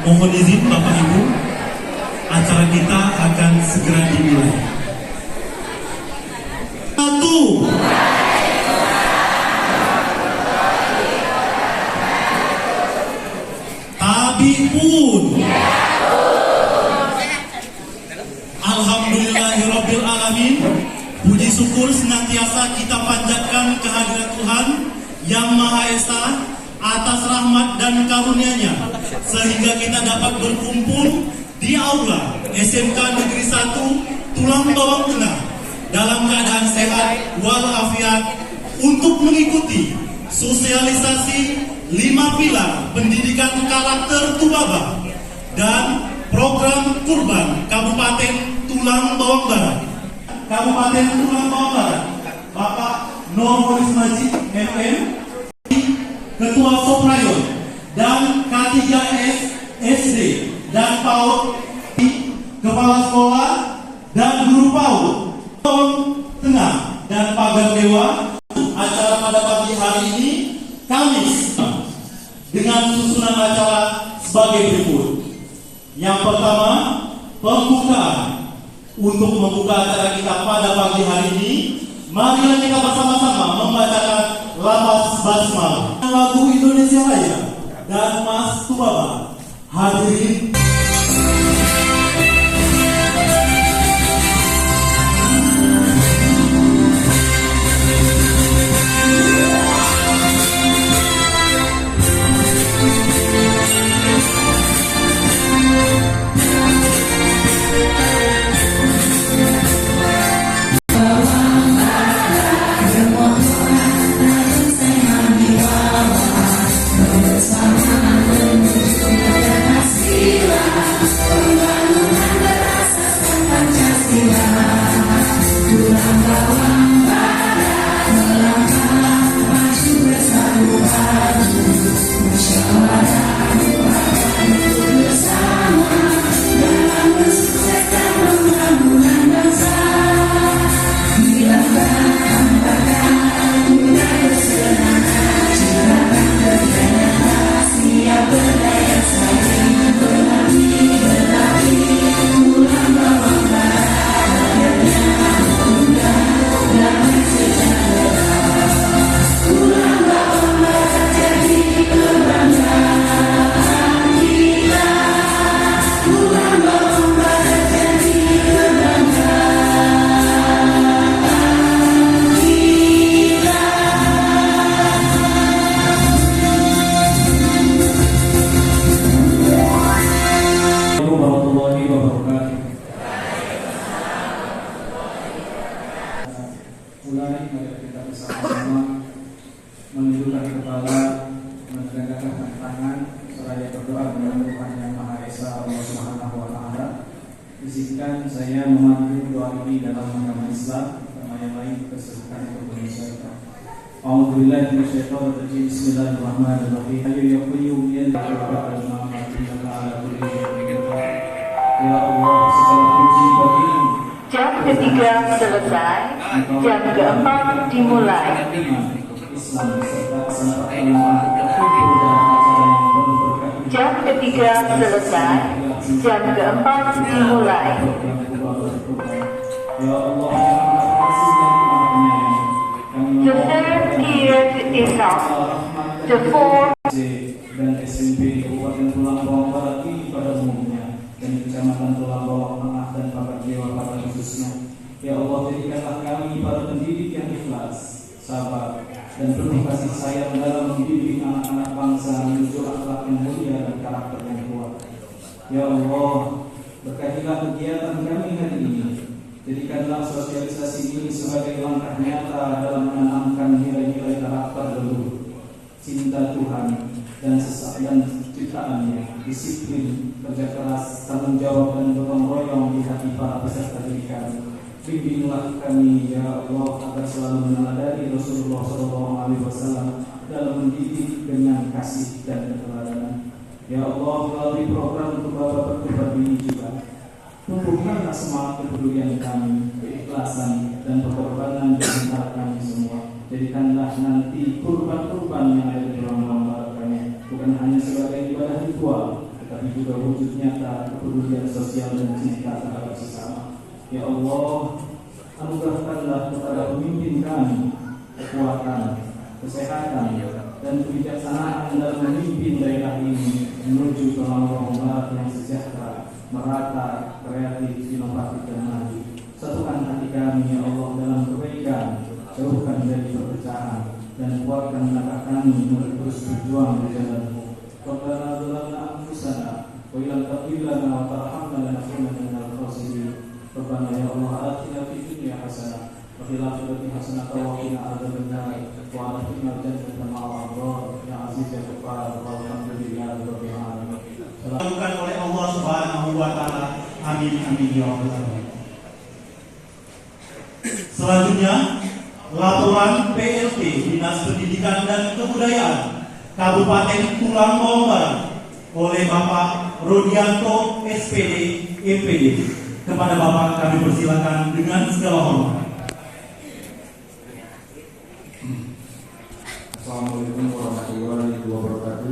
Mohon izin Bapak Ibu, acara kita akan segera dimulai. 1. Tabi'un. Alhamdulillahirabbil alamin. Puji syukur senantiasa kita panjatkan kehadirat Tuhan Yang Maha Esa atas rahmat dan karunia-Nya, sehingga kita dapat berkumpul di aula SMK Negeri 1 Tulang Bawang Tengah dalam keadaan sehat walafiat untuk mengikuti sosialisasi 5 pilar pendidikan karakter Tubaba dan program Kurban Kabupaten Tulang Bawang Barat. Kabupaten Tulang Bawang Barat, Bapak Nurholis Majid MM, Ketua Soprayon dan K3S SD dan PAUD, Kepala Sekolah dan Guru PAUD Tengah dan Pagar Dewa. Acara pada pagi hari ini Kamis dengan susunan acara sebagai berikut. Yang pertama, pembukaan. Untuk membuka acara kita pada pagi hari ini, marilah kita bersama-sama membacakan Lapas Basmalah, lagu Indonesia Raya dan Mas Tubaba. Hadirin mulai kita bersama-sama menundukkan kepala, menegakkan tangan, seraya berdoa kepada Tuhan Yang Maha Esa Allah Subhanahu wa Ta'ala. Izinkan saya memandu doa ini dalam agama Islam, agama yang lain keseluruhan Indonesia. A'udzubillahi minasyaitonir rajim. Bismillahirrahmanirrahim. Hayyu ya qayyum ya Allah, segala puji bagimu. Jam ketiga selesai, jam keempat dimulai. Jam ketiga selesai, jam keempat dimulai. The third period is off. The fourth dan SMP Kabupaten Tulang Bawang Barat ini pada umumnya dan Kecamatan Tulang Bawang Tengah dan Pagar Dewa pada khususnya. Ya Allah, jadikanlah kami para pendidik yang ikhlas, sabar, dan penuh kasih sayang dalam mendidik anak-anak bangsa menuju akhlak yang mulia dan karakter yang kuat. Ya Allah, berkatilah kegiatan kami hari ini. Jadikanlah sosialisasi ini sebagai langkah nyata dalam menanamkan nilai-nilai karakter leluhur. cinta Tuhan dan ciptaannya, disiplin, kerja keras, tanggung jawab dan gotong royong di hati para peserta didik kami. Bimbinglah kami ya Allah agar selalu meneladani Rasulullah SAW dalam mendidik dengan kasih dan keteladanan. Ya Allah, melalui program untuk Bapak Bertobat ini juga tumbuhkanlah semangat kepedulian kami, keikhlasan dan pengorbanan di antara kami semua. Jadikanlah nanti kurban-kurban yang ada di dalam barakahnya bukan hanya sebagai ibadah ritual, tetapi juga wujud nyata kepedulian sosial dan cinta terhadap sesama. Ya Allah, anugerahkanlah kepada pemimpin kami kekuatan, kesehatan, dan kebijaksanaan dalam memimpin daerah ini menuju ke lorong barat yang sejahtera, merata, kreatif, inovatif, dan maju. Satukan hati kami, ya Allah, dalam kebaikan, jauhkan dari perpecahan, dan kuatkan langkah kami untuk terus berjuang di jalan-Mu. Rabbana zalamna anfusana wa illam taghfir lana wa tarhamna lanakunanna minal khasirin. Rabbana ya Allah, atina fid dunya hasanah wa fil akhirati hasanah wa qina adzabannar wa adkhilna jannata ma'al abrar ya aziz ya ghaffar walhamdulillahi rabbil alamin. Dilakukan oleh Allah Subhanahu wa taala. Amin amin ya rabbal alamin. Selanjutnya, laporan PLT Dinas Pendidikan dan Kebudayaan Kabupaten Tulang Bawang Barat oleh Bapak Rodianto SPD MPD. Kepada Bapak kami persilakan dengan segala hormat. Assalamualaikum warahmatullahi wabarakatuh.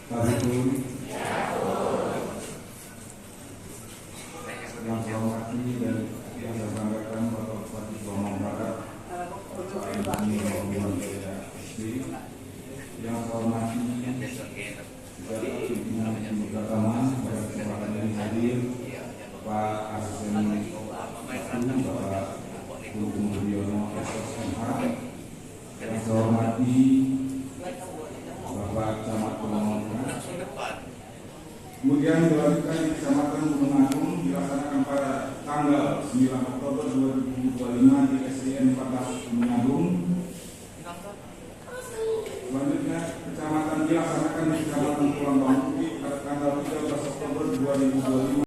Assalamualaikum. Yang saya hormati dan yang saya banggakan Bapak Bupati Bawang Barat, Bapak Ini Bapak SD, yang saya hormati juga pimpinan bersama pada kesempatan yang hadir, Pak Asisten Bapak Guru Budiono SSMH, yang saya hormati Bapak Camat Tulungagung. Kemudian dilanjutkan di Kecamatan Gunung Agung dilaksanakan pada tanggal 9 Oktober 2025 di SDN 14 Gunung Agung. Selanjutnya kecamatan dilaksanakan di Kecamatan Tulang Bawang pada tanggal 13 Oktober 2025.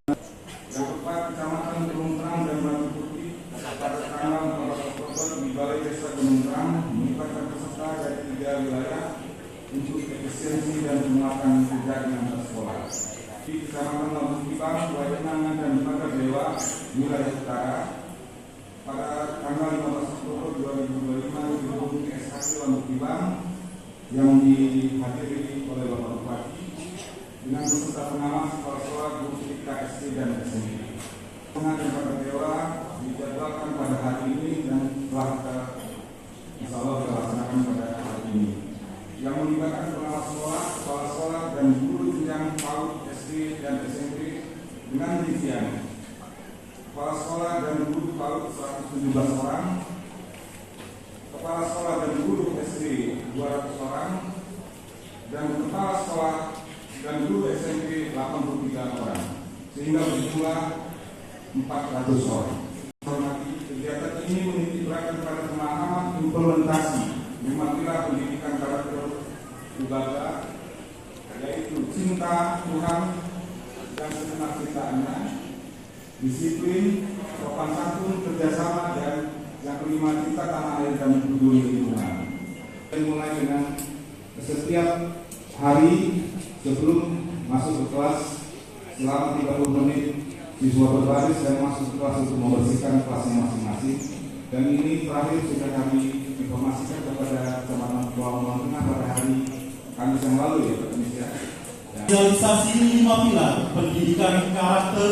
Yang keempat, Kecamatan Gunung Terang dan Batu Putih pada tanggal 14 Oktober di Balai Desa Gunung Terang melibatkan peserta dari 3 wilayah untuk efisiensi dan penguatan kegiatan antar sekolah. Di Kecamatan Lampung Kibang, Wayanangan dan Lembaga Dewa, wilayah utara pada tanggal 15 Oktober 2025 di gedung SHK Lampung Kibang yang dihadiri oleh Bapak Bupati dengan beserta pengawas kepala sekolah, guru TK SD dan SMP. Lembaga Dewa dijadwalkan pada hari ini dan telah insya Allah dilaksanakan pada hari ini, yang melibatkan pengawas sekolah, kepala sekolah, dan guru jenjang PAUD SD dan SMP dengan rincian kepala sekolah dan guru PAUD 117 orang, kepala sekolah dan guru SD 200 orang, dan kepala sekolah dan guru SMP 83 orang, sehingga berjumlah 400 orang. Kegiatan ini menitik beratkan pada pemahaman implementasi 5 pilar pendidikan karakter lembaga, yaitu cinta Tuhan dan segenap ciptaannya, disiplin, sopan santun, kerjasama, dan yang kelima cinta tanah air dan peduli lingkungan. Dan mulai dengan setiap hari sebelum masuk ke kelas selama 30 menit siswa berbaris dan masuk ke kelas untuk membersihkan kelasnya masing-masing. Dan ini terakhir sudah kami informasikan kepada teman-teman Pulau Tengah pada hari Kamis yang lalu ya Pak Indonesia. Realisasi 5 pilar pendidikan karakter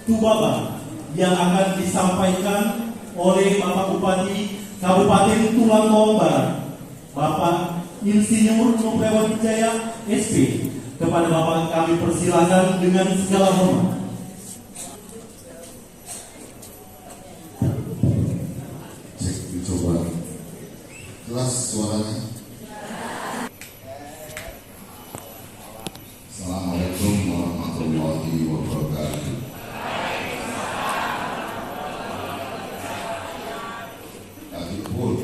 Tubaban yang akan disampaikan oleh Bapak Bupati Kabupaten Tulang Bawang Barat, Bapak Insinyur Nuprewan Wijaya SP. Kepada Bapak kami persilakan dengan segala hormat. Coba kelas suaranya. Assalamualaikum warahmatullahi wabarakatuh. Tadi pun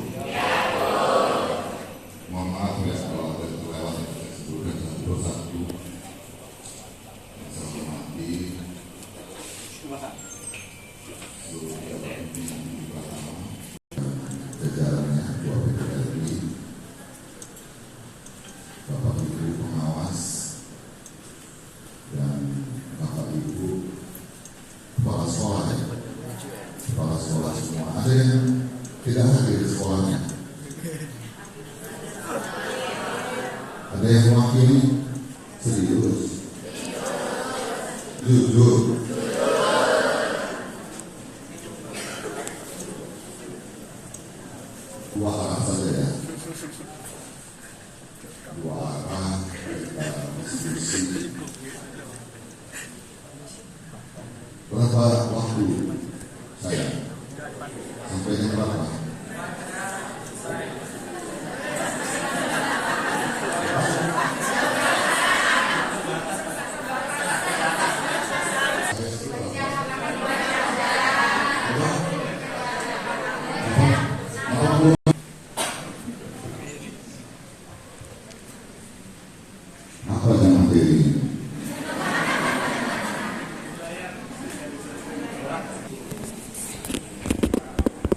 Ada yang mewakili? Serius? Jujur? Dua arah saja ya. Dua arah kita diskusi. Berapa waktu saya? Sampai jam berapa? Apa yang materi?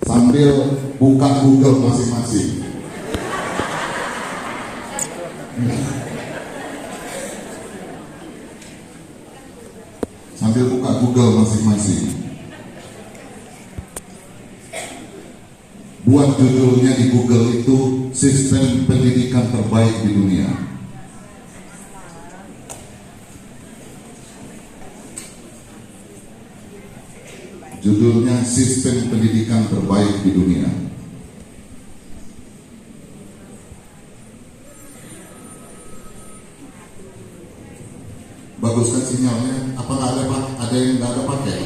Sambil buka Google masing-masing. Sambil buka Google masing-masing. Buat judulnya di Google itu sistem pendidikan terbaik di dunia. Judulnya sistem pendidikan terbaik di dunia. Bagus kan sinyalnya? Apa nggak ada pak? Ada yang nggak ada pakai?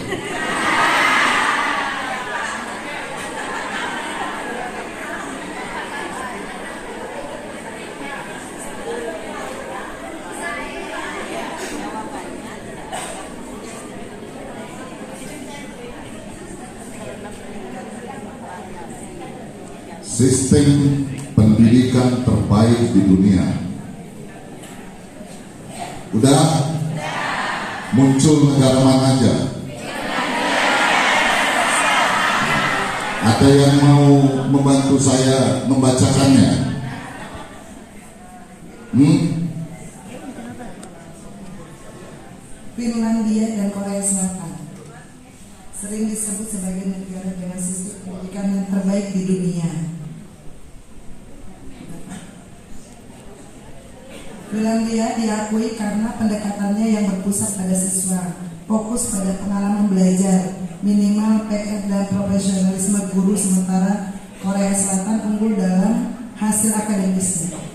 Sistem pendidikan terbaik di dunia. Udah? Muncul negara mana aja? Ada yang mau membantu saya membacakannya? Finlandia dan Korea Selatan sering disebut sebagai negara dengan sistem pendidikan yang terbaik di dunia. Finlandia diakui karena pendekatannya yang berpusat pada siswa, fokus pada pengalaman belajar, minimal PR dan profesionalisme guru, sementara Korea Selatan unggul dalam hasil akademisnya.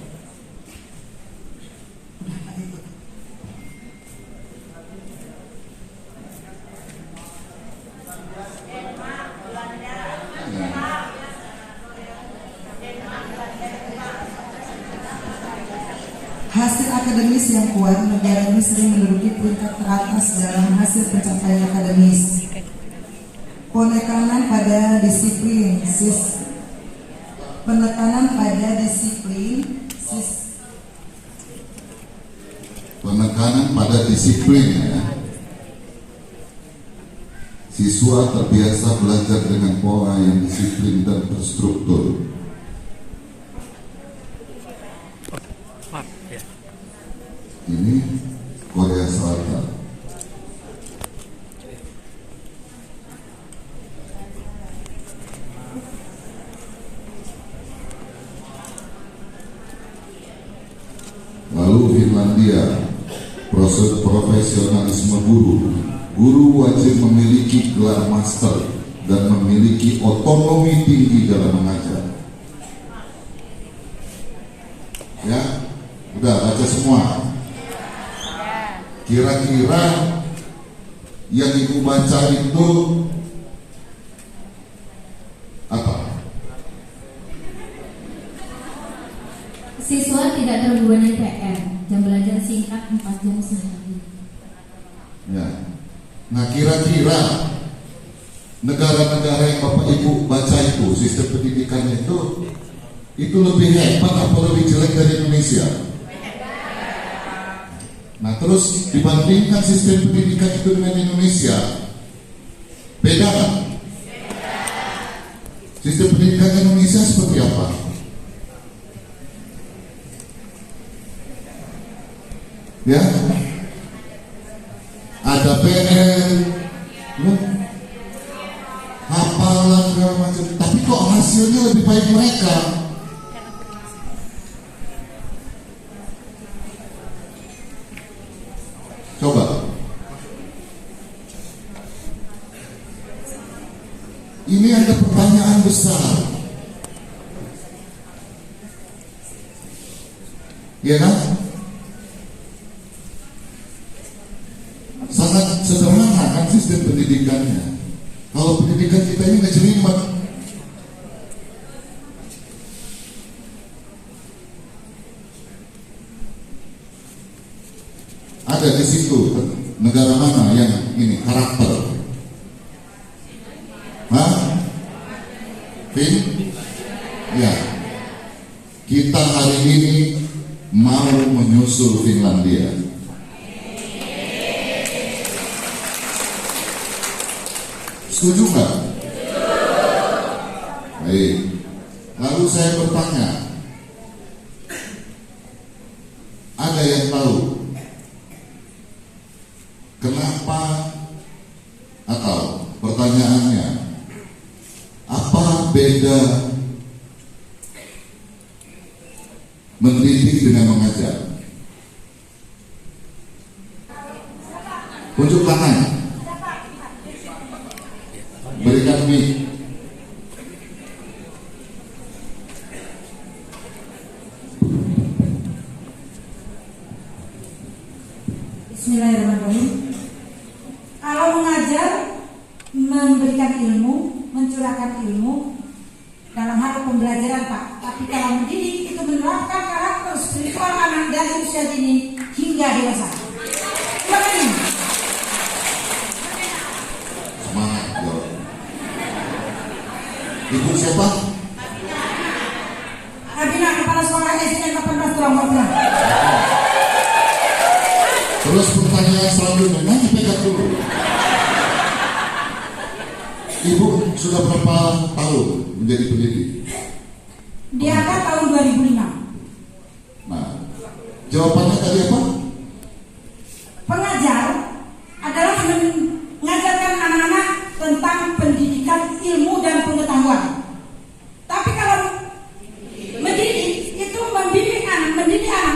Hasil akademis yang kuat, negara ini sering menduduki peringkat teratas dalam hasil pencapaian akademis. Penekanan pada disiplin, penekanan pada disiplin ya. Siswa terbiasa belajar dengan pola yang disiplin dan terstruktur. Ini Korea Selatan. Lalu Finlandia, proses profesionalisme guru. Guru wajib memiliki gelar master dan memiliki otonomi tinggi dalam mengajar. Ya, udah baca semua. Kira-kira yang ibu baca itu apa? Siswa tidak terbebani PR, jam belajar singkat 4 jam sehari. Ya. Nah, kira-kira negara-negara yang Bapak Ibu baca itu sistem pendidikannya itu lebih hebat atau lebih jelek dari Indonesia? Nah, terus dibandingkan sistem pendidikan itu dengan Indonesia, beda kan? Sistem pendidikan Indonesia seperti apa? Ya, ada PR, hafalan segala macam, tapi kok hasilnya lebih baik mereka? Ini ada pertanyaan besar, ya kan? Sangat sederhana kan sistem pendidikannya. Kalau pendidikan kita ini nggak jelimet, ada di situ negara mana yang ini karakter? Hah? Fin? Ya. Kita hari ini mau menyusul Finlandia. Setuju nggak? Baik. Lalu saya bertanya, ada yang tahu kenapa, atau pertanyaannya, apa beda mendidik dengan mengajar? Unjuk tangan. Berikan mic. Bismillahirrahmanirrahim. Kalau mengajar, memberikan ilmu, mencurahkan ilmu dalam hal pembelajaran, Pak. Tapi kalau mendidik itu menerapkan karakter spiritual anak dari usia dini hingga dewasa. Bagaimana? Semangat, jawab. Ibu siapa? Abina, kepala sekolah SD 18 Tulang Bawang. Terus pertanyaan selanjutnya, nanti pegang dulu. Ibu sudah berapa tahun menjadi pendidik? Di angka tahun 2005. Nah, jawabannya tadi apa? Pengajar adalah mengajarkan anak-anak tentang pendidikan, ilmu dan pengetahuan. Tapi kalau mendidik itu mendidik anak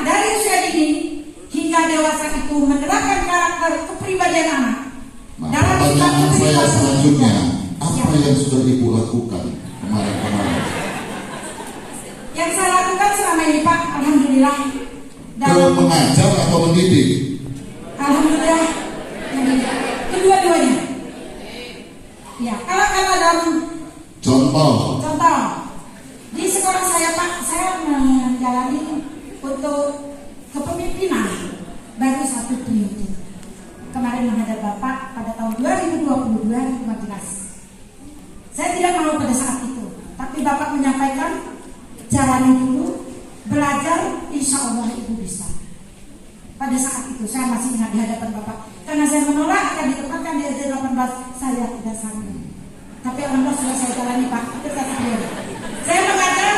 dari usia dini hingga dewasa itu menerapkan karakter kepribadian anak. Nah, pertanyaan saya selanjutnya, apa yang sudah ibu lakukan kemarin-kemarin? Yang saya lakukan selama ini, Pak, alhamdulillah. Mengajar atau mendidik? Alhamdulillah, kedua-duanya. Ya, kalau dalam Contoh, di sekolah saya, Pak, saya menjalani untuk kepemimpinan baru 1 periode. Kemarin menghadap Bapak pada tahun 2022-2015. Saya tidak mau pada saat itu, tapi Bapak menyampaikan jalani dulu, belajar, insya Allah Ibu bisa. Pada saat itu saya masih ingat di hadapan Bapak, karena saya menolak akan ditempatkan di SD 18, saya tidak sanggup. Tapi alhamdulillah sudah saya jalani, Pak. Itu satu periode. Saya mengajar,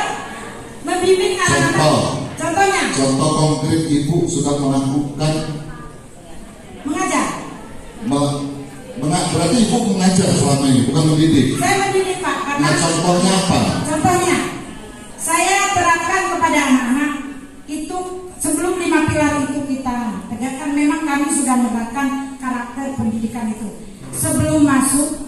membimbing anak-anak. Contohnya. Contoh konkret ibu sudah melakukan Mengajar. Berarti ibu mengajar selama ini, bukan mendidik. Saya mendidik, Pak. Nah, contohnya apa? Contohnya, saya terapkan kepada anak-anak itu sebelum 5 pilar itu kita tegakkan. Memang kami sudah menerapkan karakter pendidikan itu. Sebelum masuk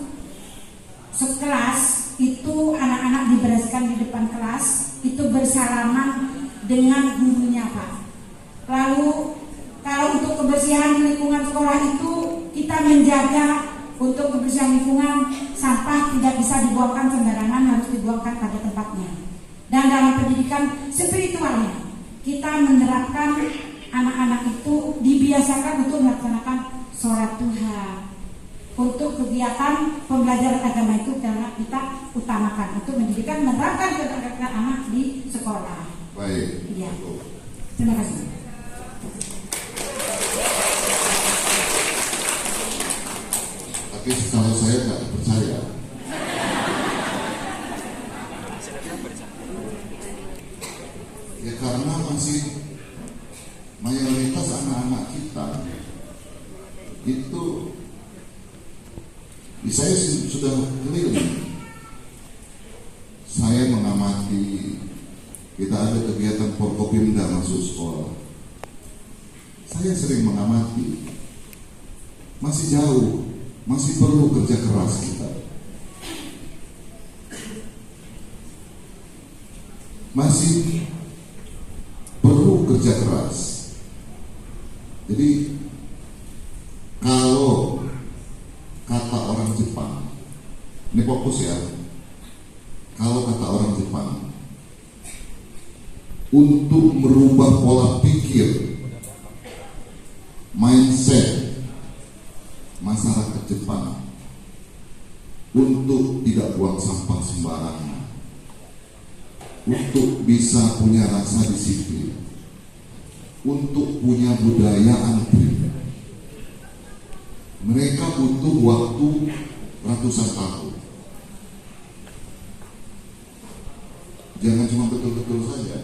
sekelas itu anak-anak dibereskan di depan kelas, itu bersalaman dengan gurunya, Pak. Lalu kalau untuk kebersihan lingkungan sekolah itu kita menjaga untuk kebersihan lingkungan, sampah tidak bisa dibuangkan sembarangan, harus dibuangkan pada tempatnya. Dan dalam pendidikan spiritualnya kita menerapkan anak-anak itu dibiasakan untuk melaksanakan sholat duha. Untuk kegiatan pembelajaran agama itu karena kita utamakan untuk mendidikan, menerapkan kegiatan anak di sekolah. Baik. Iya. Terima kasih. Tapi kalau saya nggak percaya, ya karena masih mayoritas anak-anak kita itu, saya sudah keliling. Saya mengamati, kita ada kegiatan Forkopimda masuk sekolah. Saya sering mengamati, masih jauh, masih perlu kerja keras kita. masih perlu kerja keras. Jadi kalau kata orang Jepang, ini fokus ya, kalau kata orang Jepang, untuk merubah pola pikir, mindset masyarakat Jepang untuk tidak buang sampah sembarangan, untuk bisa punya rasa disiplin, untuk punya budaya antri, mereka butuh waktu ratusan tahun. Jangan cuma betul-betul saja.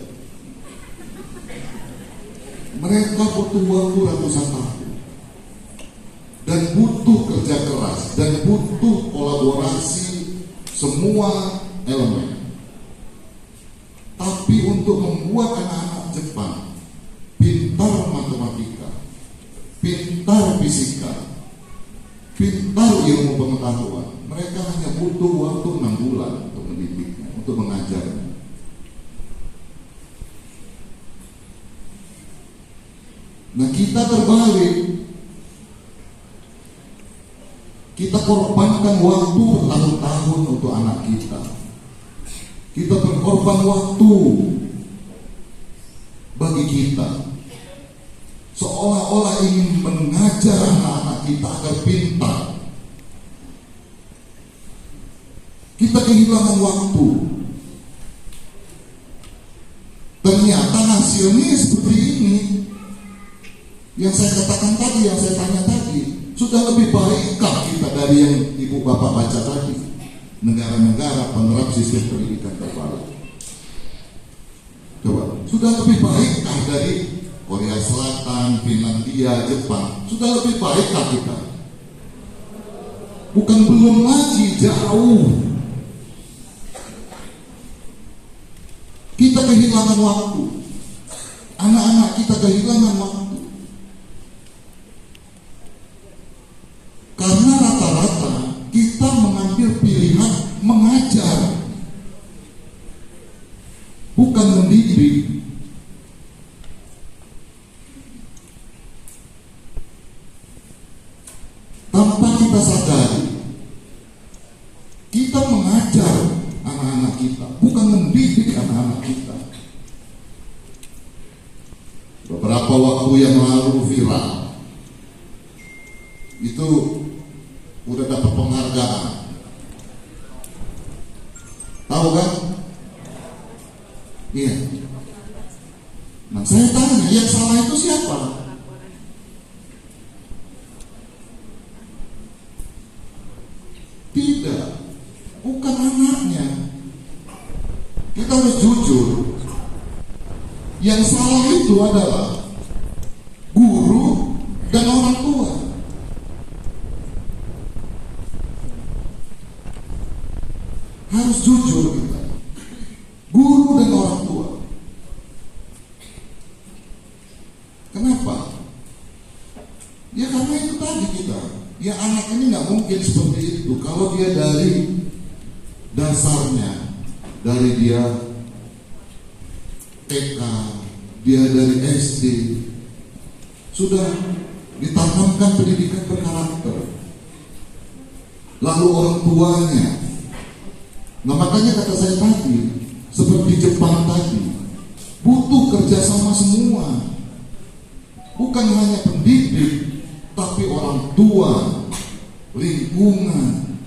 Mereka butuh waktu ratusan tahun dan butuh kerja keras dan butuh kolaborasi semua elemen. Tapi untuk membuat anak-anak Jepang pintar matematika, pintar fisika, pintar ilmu pengetahuan, mereka hanya butuh waktu 6 bulan untuk mendidiknya, untuk mengajarnya. Nah, kita terbalik. Kita korbankan waktu bertahun-tahun untuk anak kita. Kita berkorban waktu bagi kita, seolah-olah ingin mengajar anak-anak kita agar pintar. Kita kehilangan waktu. Ternyata hasilnya seperti ini. Yang saya katakan tadi, yang saya tanya tadi, sudah lebih baikkah kita dari yang ibu bapak baca tadi? Negara-negara penerap sistem pendidikan terbaru. Coba, sudah lebih baikkah dari Korea Selatan, Finlandia, Jepang? Sudah lebih baikkah kita? Bukan belum lagi, jauh. Kita kehilangan waktu. Anak-anak kita kehilangan waktu. Karena rata-rata kita mengambil pilihan mengajar, bukan mendidik. Tanpa kita sadari, kita mengajar anak-anak kita, bukan mendidik anak-anak kita. Beberapa waktu yang lalu viral, itu udah dapat penghargaan. Tahu kan? Iya. Nah, saya tanya, yang salah itu siapa? Tidak, bukan anaknya. Kita harus jujur. Yang salah itu adalah guru dan orang tua. Harus jujur kita, guru dan orang tua. Kenapa? Ya karena itu tadi kita, ya anak ini nggak mungkin seperti itu kalau dia dari dasarnya, dari dia TK, dia dari SD, sudah ditanamkan pendidikan berkarakter. Lalu orang tuanya. Nah, makanya kata saya tadi, seperti Jepang tadi, butuh kerjasama semua. Bukan hanya pendidik, tapi orang tua, lingkungan.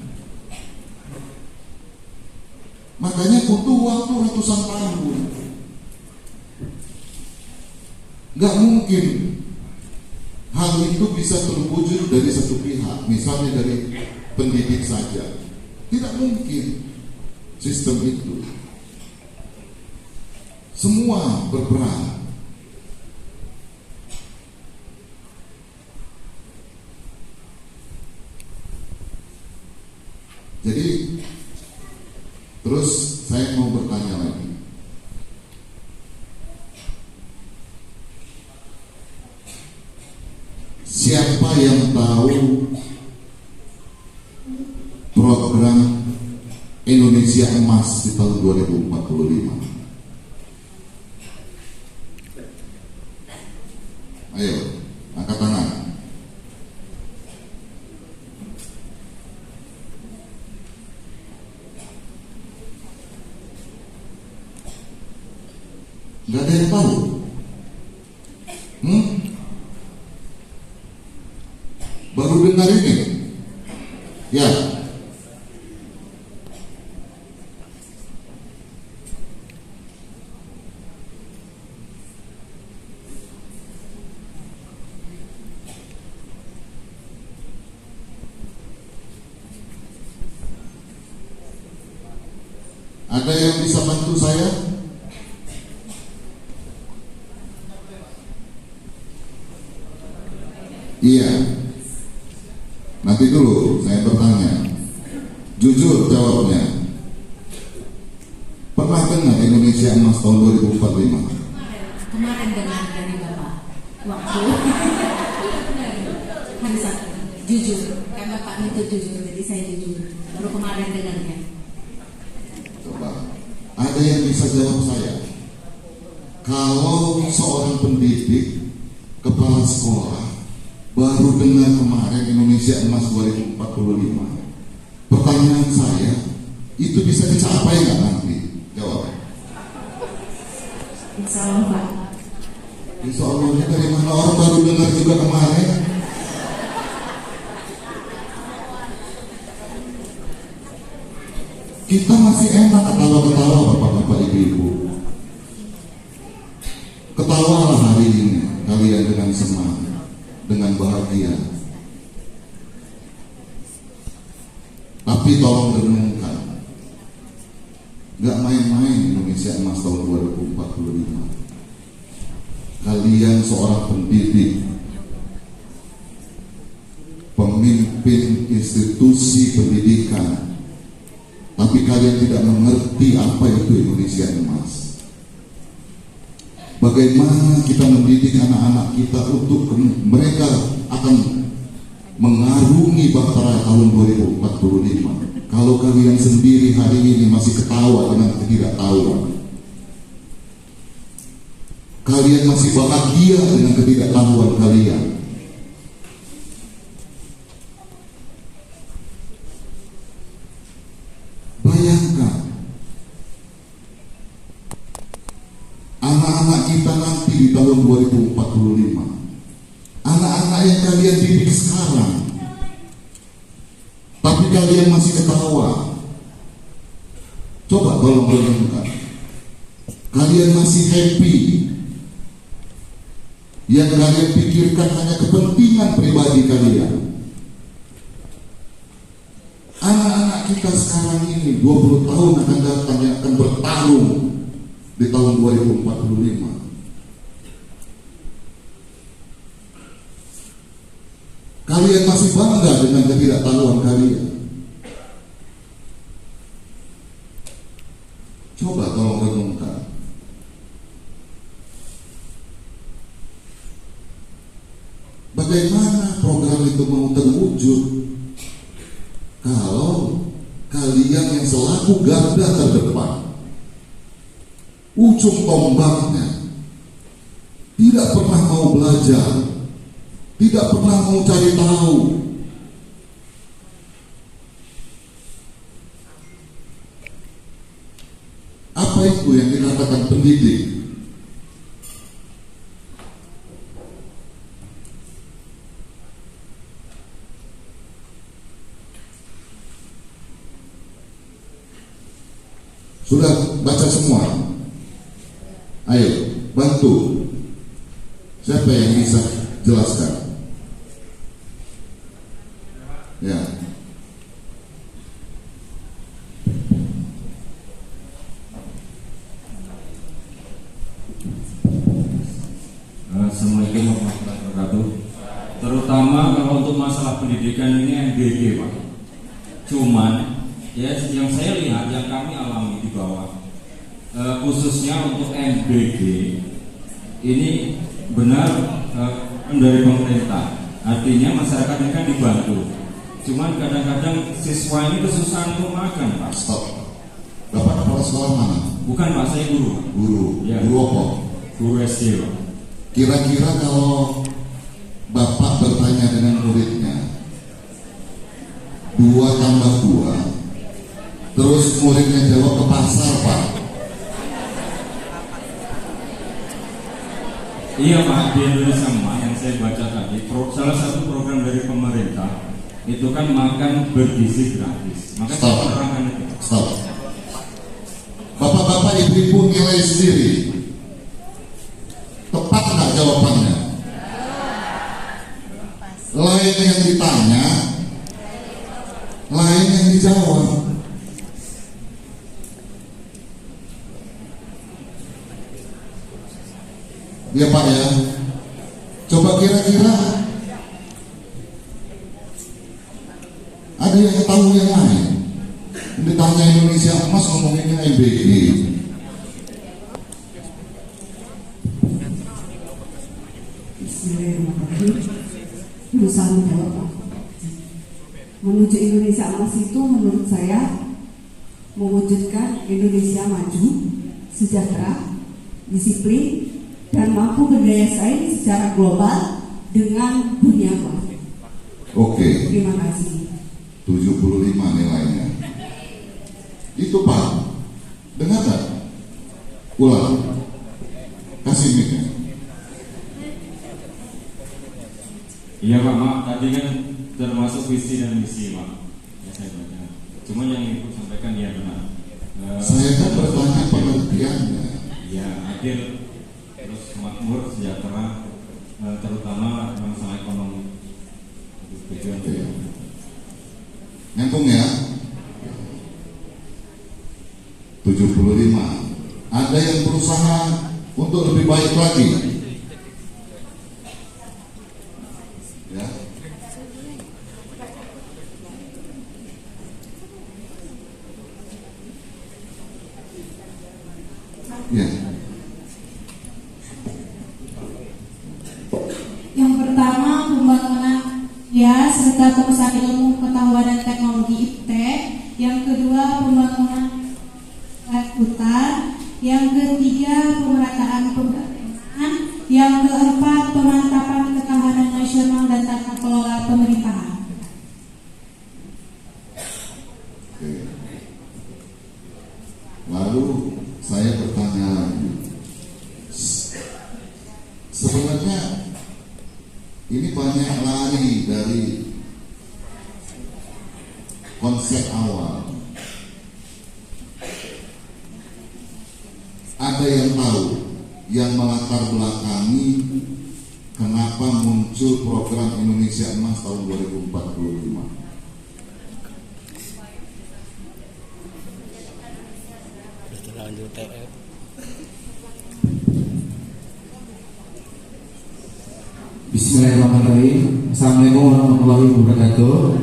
Makanya butuh waktu ratusan tahun. Gak mungkin hal itu bisa terwujud dari satu pihak, misalnya dari pendidik saja. Tidak mungkin. Sistem itu semua berperan. Jadi terus saya mau bertanya lagi, siapa yang tahu program Indonesia Emas di tahun 2045? Ayo, angkat tangan. Gak ada yang tahu. Baru dengar ini. Ya. Ada yang bisa bantu saya? Iya. Nanti dulu saya bertanya. Jujur jawabnya. Pernah dengar Indonesia Emas tahun 2045? Kemarin dengar dari Bapak waktu hari Sabtu. Jujur, kan Bapak itu jujur, jadi saya jujur. Baru kemarin dengarnya. Coba, ada yang bisa jawab saya? Kalau seorang pendidik, kepala sekolah, baru dengar kemarin Indonesia Emas 2045, pertanyaan saya, itu bisa dicapai nggak nanti? Jawab. Insya Allah, Pak. Insya Allahnya dari mana orang baru dengar juga kemarin? Kita masih enak ketawa-ketawa bapak-bapak ibu-ibu. Ketawalah hari ini kalian dengan semangat, dengan bahagia. Tapi tolong renungkan, gak main-main Indonesia Emas tahun 2045. Kalian seorang pendidik, pemimpin institusi pendidikan, tapi kalian tidak mengerti apa itu Indonesia Emas. Bagaimana kita mendidik anak-anak kita untuk mereka akan mengarungi bahtera tahun 2045. Kalau kalian sendiri hari ini masih ketawa dengan ketidaktahuan, kalian masih bahagia dengan ketidaktahuan kalian. Bayangkan anak-anak kita nanti di tahun 2045, anak-anak yang kalian didik sekarang, tapi kalian masih ketawa. Coba tolong renungkan, kalian masih happy. Yang kalian pikirkan hanya kepentingan pribadi kalian. Anak-anak kita sekarang ini 20 tahun akan datang yang akan bertarung di tahun 2045. Kalian masih bangga dengan ketidaktahuan kalian. Coba tolong renungkan. Bagaimana program itu mau terwujud kalau kalian yang selaku garda terdepan, ujung tombaknya, tidak pernah mau belajar, tidak pernah mau cari tahu. Apa itu yang dikatakan pendidik? Sudah baca semua? Ayo, bantu. Siapa yang bisa jelaskan? Ya. Assalamualaikum warahmatullahi wabarakatuh. Terutama kalau untuk masalah pendidikan ini MBG, Pak. Cuman ya yang saya lihat, yang kami alami di bawah, khususnya untuk MBG ini benar dari pemerintah. Artinya masyarakat ini kan dibantu. Cuman kadang-kadang siswa ini kesusahan untuk makan, Pak. Stop. Bapak kepala sekolah mana? Bukan, Pak, saya guru. Guru. Ya. Guru apa? Guru SD, Pak. Kira-kira kalau Bapak bertanya dengan muridnya 2 tambah 2, terus muridnya jawab ke pasar, Pak. Iya Pak, di Indonesia Emas yang saya baca tadi, salah satu program dari pemerintah itu kan makan bergizi gratis. Maka saya menerangkan itu. Stop. Bapak-bapak, ibu-ibu nilai sendiri. Tepat nggak jawabannya? Lain yang ditanya, lain yang dijawab. Ya Pak ya. Coba kira-kira ada yang tahu yang lain? Ditanya Indonesia Emas ngomonginnya MBG. Bismillahirrahmanirrahim. Berusaha menjawab, Pak. Menuju Indonesia Emas itu menurut saya mewujudkan Indonesia maju, sejahtera, disiplin, dan mampu berdaya saing secara global dengan dunia luar. Oke. Terima kasih. 75 nilainya. Itu Pak. Dengar tak? Ulang. Kasih mic-nya. Iya Pak, maaf tadi kan termasuk visi dan misi Pak. Ya saya baca. Cuma yang Ibu sampaikan ya benar. Saya kan bertanya pengertiannya. Ya, adil, terus makmur, sejahtera, terutama masalah ekonomi. Tujuan Oke. Nyambung ya. 75. Ada yang berusaha untuk lebih baik lagi. Ya. Ya. Yang pertama, pembangunan ya serta pengusahaan ilmu pengetahuan dan teknologi iptek. Yang kedua, pembangunan hutan. Yang ketiga, pemerataan pembangunan. Yang keempat, pemantapan ketahanan nasional dan tata kelola pemerintahan. Oke. Lalu saya bertanya lagi. Sebenarnya ini banyak lari dari konsep awal. Ada yang tahu yang melatar belakangi kenapa muncul program Indonesia Emas tahun 2045? Bismillahirrahmanirrahim. Assalamualaikum warahmatullahi wabarakatuh.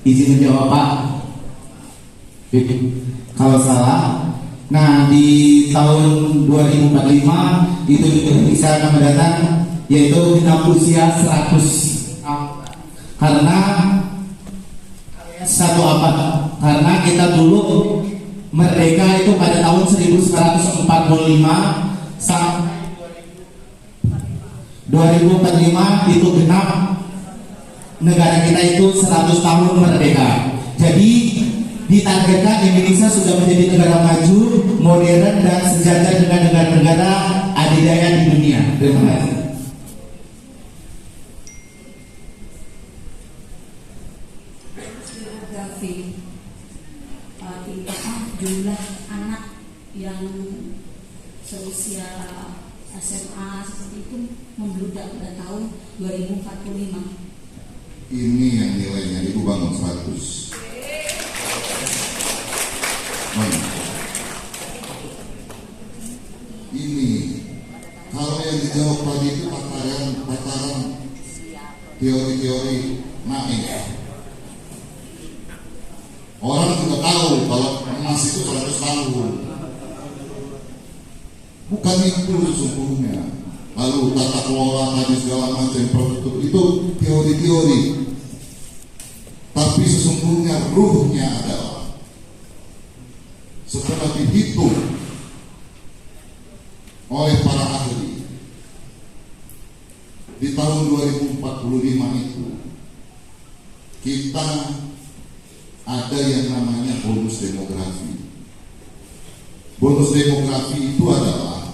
Izin menjawab Pak. Kalau salah, nah di tahun 2045 itu bisa akan mendatang, yaitu genap usia 100 karena satu abad. Karena kita dulu merdeka itu pada tahun 1945 sampai 2045 itu genap negara kita itu 100 tahun merdeka. Jadi ditargetkan Indonesia sudah menjadi negara maju, modern dan sejajar dengan negara-negara adidaya di dunia. Terima kasih. Demografi jumlah anak yang seusia SMA seperti itu membludak pada tahun 2045. Ini yang nilainya Ibu bangun 100. Ini kalau yang dijawab tadi itu tataran teori-teori naik. Orang juga tahu kalau emas itu 100 tahun. Bukan itu sesungguhnya. Lalu tata kelola tadi segala macam infrastruktur itu teori-teori. Tapi sesungguhnya ruhnya adalah setelah dihitung oleh para ahli di tahun 2045 itu kita ada yang namanya bonus demografi. Bonus demografi itu adalah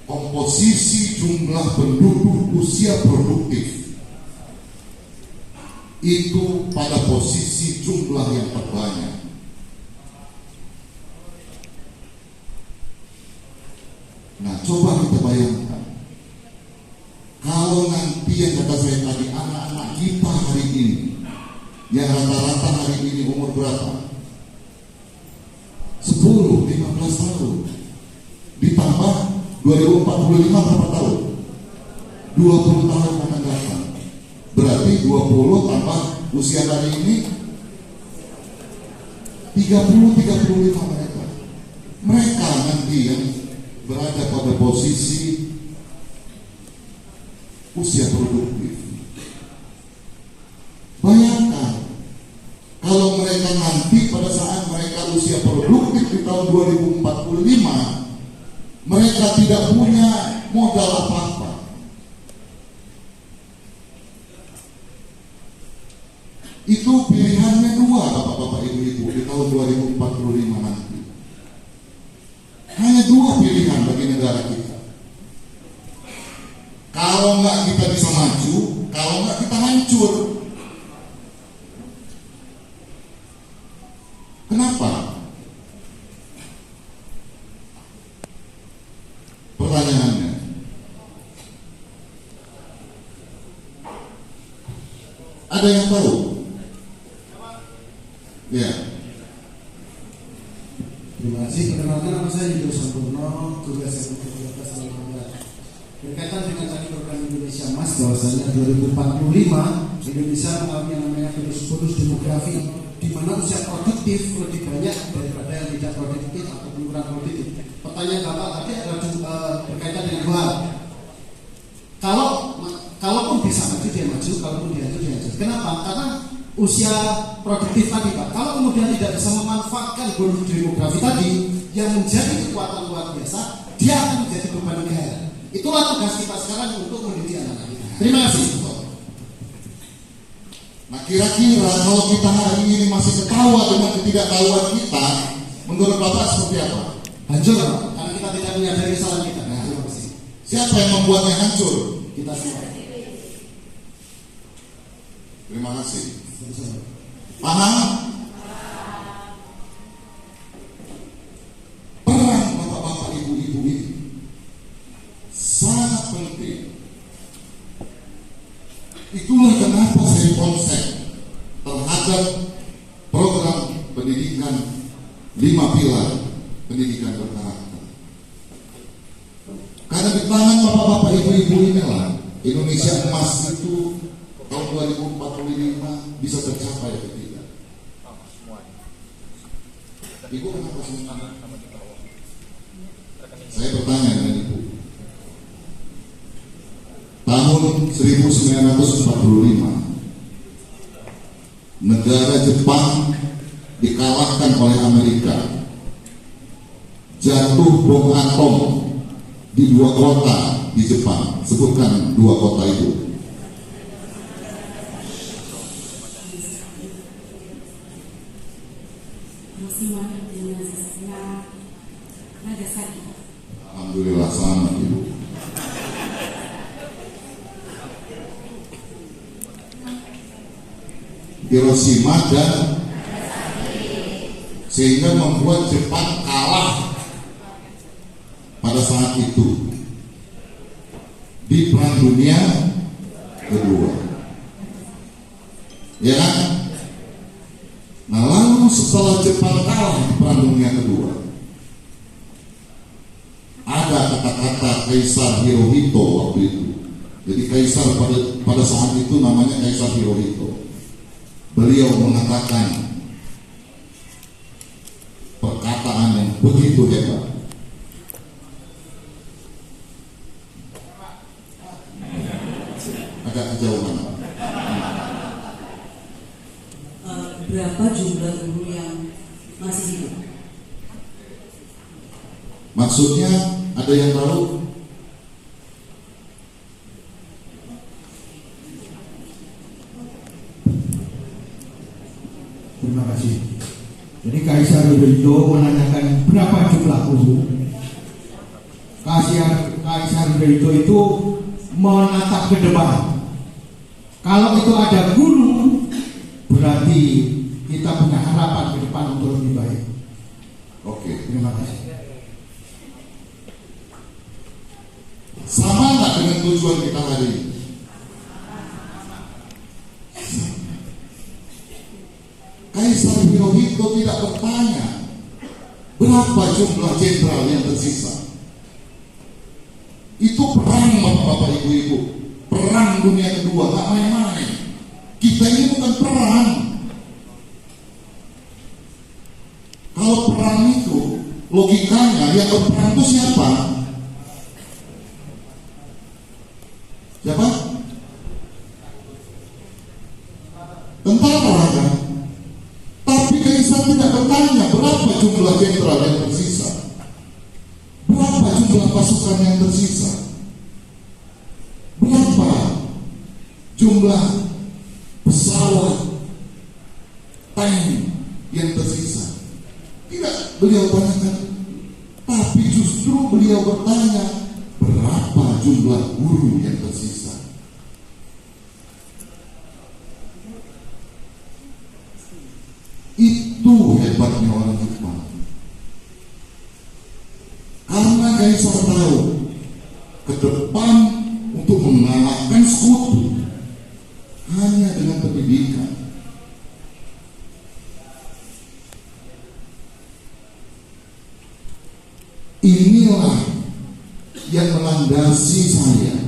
komposisi jumlah penduduk usia produktif itu pada posisi jumlah yang terbanyak. Nah, coba kita bayangkan kalau nanti yang kata saya tadi, anak-anak kita hari ini yang rata-rata hari ini umur berapa? 10, 15 tahun ditambah 2045 berapa tahun? 20 tahun akan datang. Berarti 20 tambah usia hari ini 30-35 mereka. Mereka nanti yang berada pada posisi usia produktif. Bayangkan kalau mereka nanti pada saat mereka usia produktif di tahun 2045, mereka tidak punya modal apa-apa. Itu pilihannya dua, bapak-bapak, ibu-ibu, di tahun 2045 nanti. Hanya dua pilihan bagi negara kita. Kalau nggak kita bisa maju, kalau nggak kita hancur. Kenapa? Pertanyaannya, ada yang tahu? Ya. Terima kasih. Perkenalkan, nama saya Yudho Sampurno, tugas eksekutif Fakultas Ilmu. Berkaitan dengan tadi program Indonesia Emas, bahwasanya 2045 Indonesia mengalami yang namanya bonus demografi, di mana usia produktif lebih banyak daripada yang tidak produktif atau kurang produktif. Pertanyaan Bapak tadi adalah berkaitan dengan dua hal. Kalaupun bisa maju dia maju, kalaupun dia maju dia maju. Kenapa? Karena usia produktif tadi, Pak. Kalau kemudian tidak bisa memanfaatkan bonus demografi tadi yang menjadi kekuatan luar biasa, dia akan menjadi beban negara. Itulah tugas kita sekarang untuk mendidik anak-anak kita. Terima kasih. Nah, kira-kira kalau kita hari ini masih ketawa dengan ketidaktahuan kita, menurut Bapak seperti apa? Hancur, Pak. Karena kita tidak menyadari kesalahan kita. Nah, siapa yang membuatnya hancur? Kita semua. Terima kasih. Paham? Peran bapak-bapak, ibu-ibu ini sangat penting. Itulah kenapa saya konsen terhadap program pendidikan 5 pilar pendidikan berkarakter. Karena di tangan bapak-bapak, ibu-ibu inilah Indonesia Emas itu tahun 2045 bisa tercapai atau tidak. Ibu kenapa senyum? Saya bertanya dengan ibu. Tahun 1945 negara Jepang dikalahkan oleh Amerika. Jatuh bom atom di 2 kota di Jepang. Sebutkan 2 kota itu. Alhamdulillah, selamat Ibu. Hiroshima dan sehingga membuat Jepang kalah pada saat itu di Perang Dunia Kedua. Ya kan? Nah, lalu setelah Jepang kalah di Perang Dunia Kedua, ada kata-kata Kaisar Hirohito waktu itu. Jadi kaisar pada saat itu namanya Kaisar Hirohito. Beliau mengatakan perkataan yang begitu hebat. Agak kejauhan. Berapa jumlah guru yang masih hidup? Maksudnya Ada yang tahu? Terima kasih. Jadi Kaisar Hirohito menanyakan berapa jumlah guru. Kaisar Hirohito itu menatap ke depan. Kalau itu ada guru, berarti kita punya harapan ke depan untuk lebih baik. Oke. Terima kasih. Sama nggak dengan tujuan kita hari ini? Kaisar Hirohito tidak bertanya berapa jumlah jenderal yang tersisa. Itu perang bapak-bapak ibu-ibu, perang dunia kedua, nggak main-main. Kita ini bukan perang. Kalau perang itu logikanya yang berperang itu siapa? Siapa? Tentara kan? Tapi Kaisar tidak bertanya berapa jumlah jenderal yang tersisa, berapa jumlah pasukan yang tersisa, berapa jumlah pesawat, tank yang tersisa. Tidak beliau tanyakan, tapi justru beliau bertanya berapa jumlah guru yang tersisa. Itu hebatnya orang Jepang. Karena Kaisar tahu ke depan untuk mengalahkan sekutu hanya dengan pendidikan. Inilah yang melandasi saya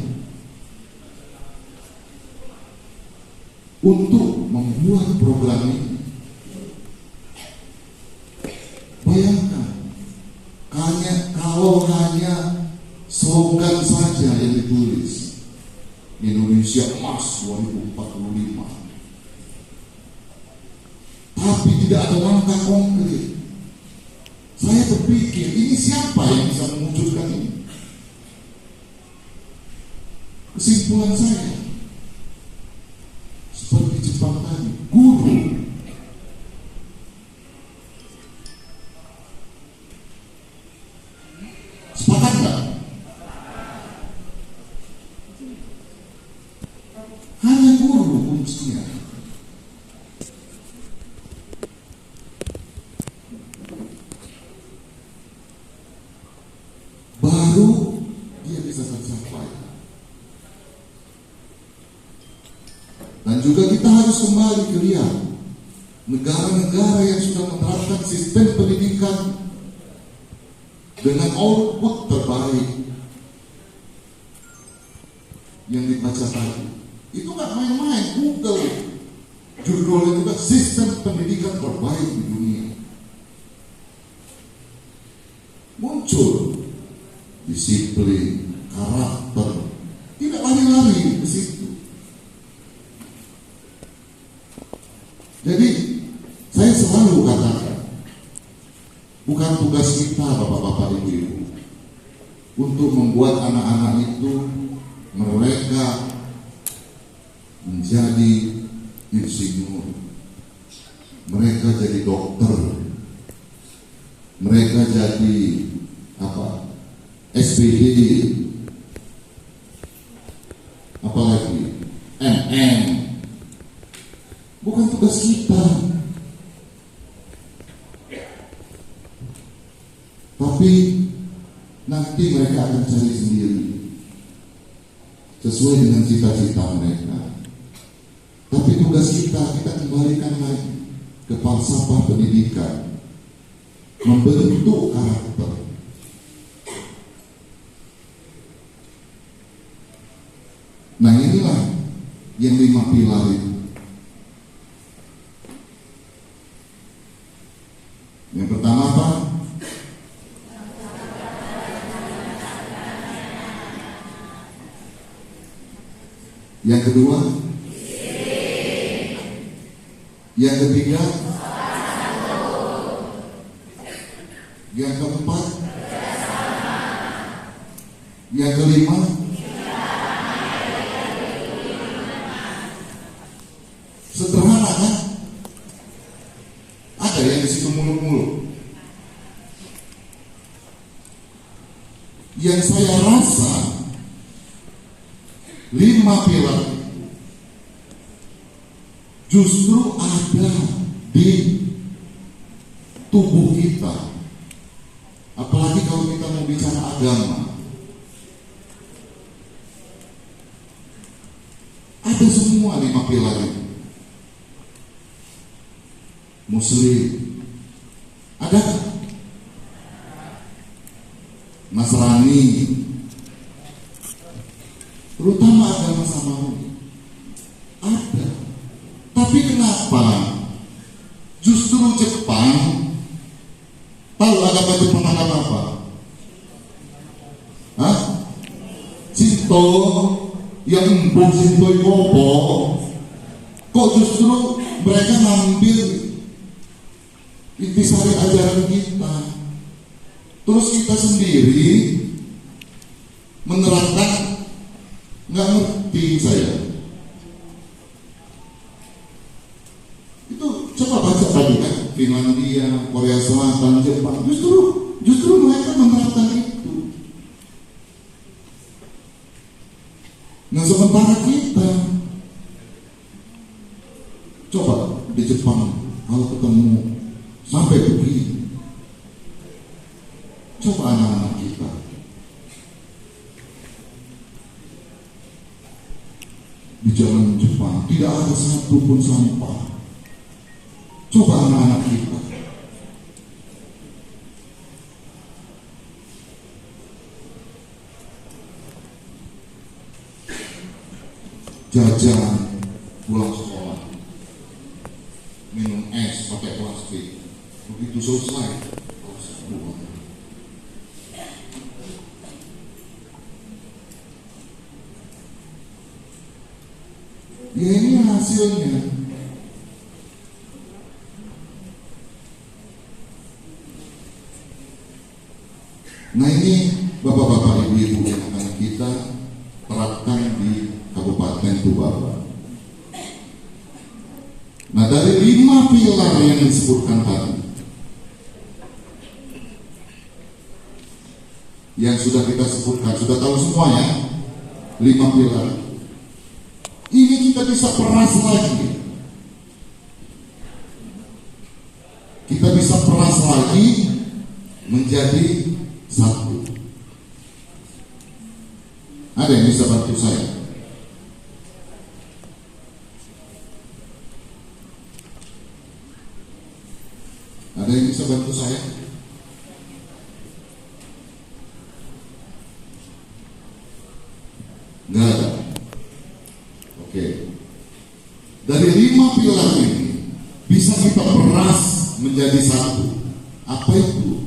untuk membuat program ini. Bayangkan, kalau hanya slogan saja yang ditulis, Indonesia Emas 2045, tapi tidak ada langkah konkret. Saya berpikir, ini siapa yang bisa mewujudkan ini? Kesimpulan saya, seperti Jepang tadi, guru. Sepakat nggak? Hanya guru kuncinya. Baru dia bisa tercapai. Dan juga kita harus kembali ke lihat negara-negara yang sudah menerapkan sistem pendidikan dengan output terbaik yang dibaca tadi. Itu nggak main-main. Google judulnya juga sistem pendidikan terbaik di dunia. Muncul disiplin, karakter, tidak lari-lari ke situ. Jadi saya selalu katakan, bukan tugas kita bapak-bapak ibu-ibu untuk membuat anak-anak itu mereka menjadi insinyur, mereka jadi dokter, mereka jadi SPD, apalagi MM. Bukan tugas kita, tapi nanti mereka akan cari sendiri sesuai dengan cita-cita mereka. Tapi tugas kita kembalikan lagi ke falsafah pendidikan, membentuk karakter. Nah inilah yang 5 pilar itu. Yang pertama apa? Yang kedua? Yang ketiga? Yang keempat? Yang kelima, sederhana kan? Ada yang di situ muluk-muluk. Yang saya rasa 5 pilar justru ada di tubuh kita. Apalagi kalau kita mau bicara agama, ada semua 5 pilar itu. Muslim ada, Nasrani, terutama agama Samawi ada. Tapi kenapa justru Jepang, tahu agama Jepang agama apa? Hah? Shinto, yang embung Shinto Ikobo, kok justru mereka ngambil intisari ajaran kita, terus kita sendiri menerapkan nggak ngerti saya. Itu coba baca tadi kan, Finlandia, Korea Selatan, Jepang, justru mereka menerapkan itu. Nah sementara kita, coba di Jepang kalau ketemu sampai begini, coba anak-anak kita di jalan Jepang tidak ada satupun sampah. Coba anak-anak kita jajan pulang sekolah, minum es pakai plastik, begitu selesai buang. Ya ini hasilnya. Nah ini bapak-bapak, ibu-ibu yang akan kita terapkan di Kabupaten Tubaban. Nah dari 5 pilar yang disebutkan tadi, yang sudah kita sebutkan, sudah tahu semuanya 5 pilar. Ini kita bisa peras lagi. Kita bisa peras lagi menjadi satu. Ada yang bisa bantu saya? Ada yang bisa bantu saya? Nggak ada. Oke. Dari 5 pilar ini bisa kita peras menjadi satu. Apa itu?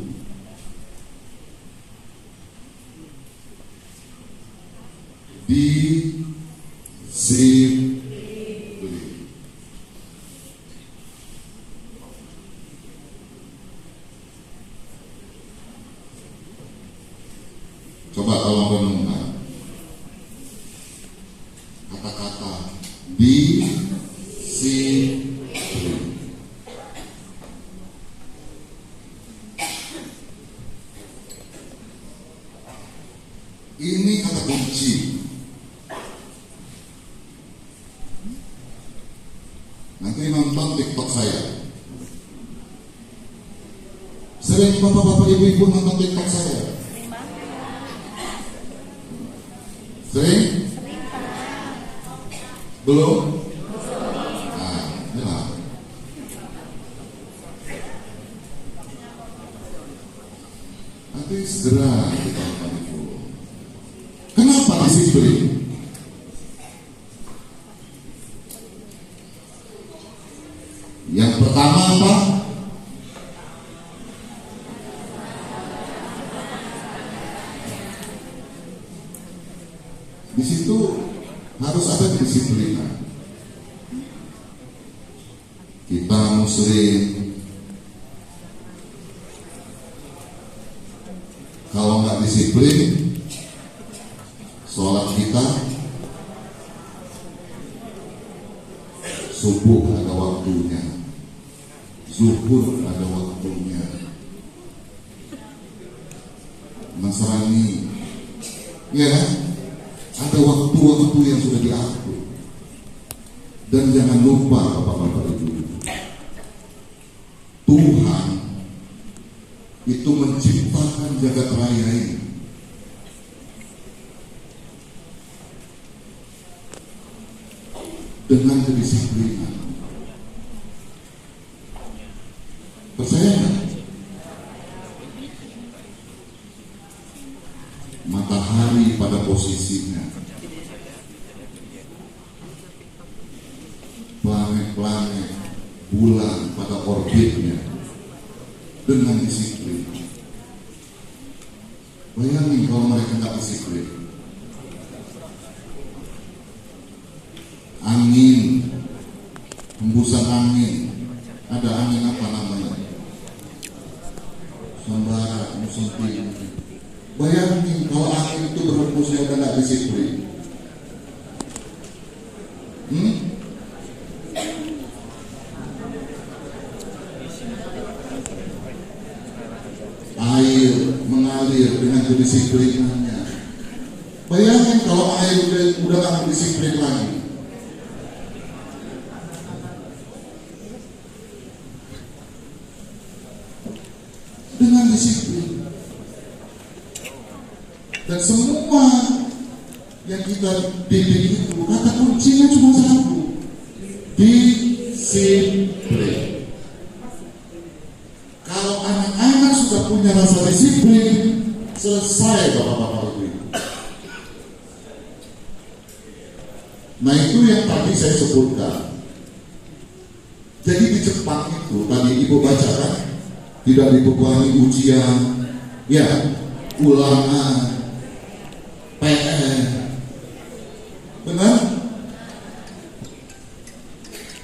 Disiplin. Coba tolong renungkan kata-kata disiplin. Ini kata kunci. Nanti nonton TikTok saya. Sering bapak-bapak ibu-ibu nonton TikTok saya? Sering? Belum? Nah, jelas. Nanti segera kita nonton itu. Kenapa disiplin? Yang pertama apa? Di situ harus ada kedisiplinan. Kita muslim, kalau nggak disiplin, sholat kita subuh ada waktunya, zuhur ada waktunya, Nasrani ya kan? Ada waktu-waktu yang sudah diatur. Dan jangan lupa Bapak-bapak Ibu, Tuhan itu menciptakan jagat raya ini dengan kedisiplinan. Percaya nggak? Matahari pada posisinya, planet-planet, bulan pada orbitnya dengan disiplin. Bayangin kalau mereka nggak disiplin. Angin, hembusan angin, ada angin apa namanya? Sembara, musim dingin. Bayangin kalau angin itu berhembusnya udah nggak disiplin. Air mengalir dengan kedisiplinannya. Bayangin kalau air udah nggak disiplin lagi. Dengan disiplin. Dan semua yang kita didik itu kata kuncinya cuma satu, disiplin. Kalau anak-anak sudah punya rasa disiplin, selesai Bapak-bapak Ibu. Nah itu yang tadi saya sebutkan. Jadi di Jepang itu tadi Ibu baca kan, tidak dibebani ujian, ya, ulangan, PR, benar?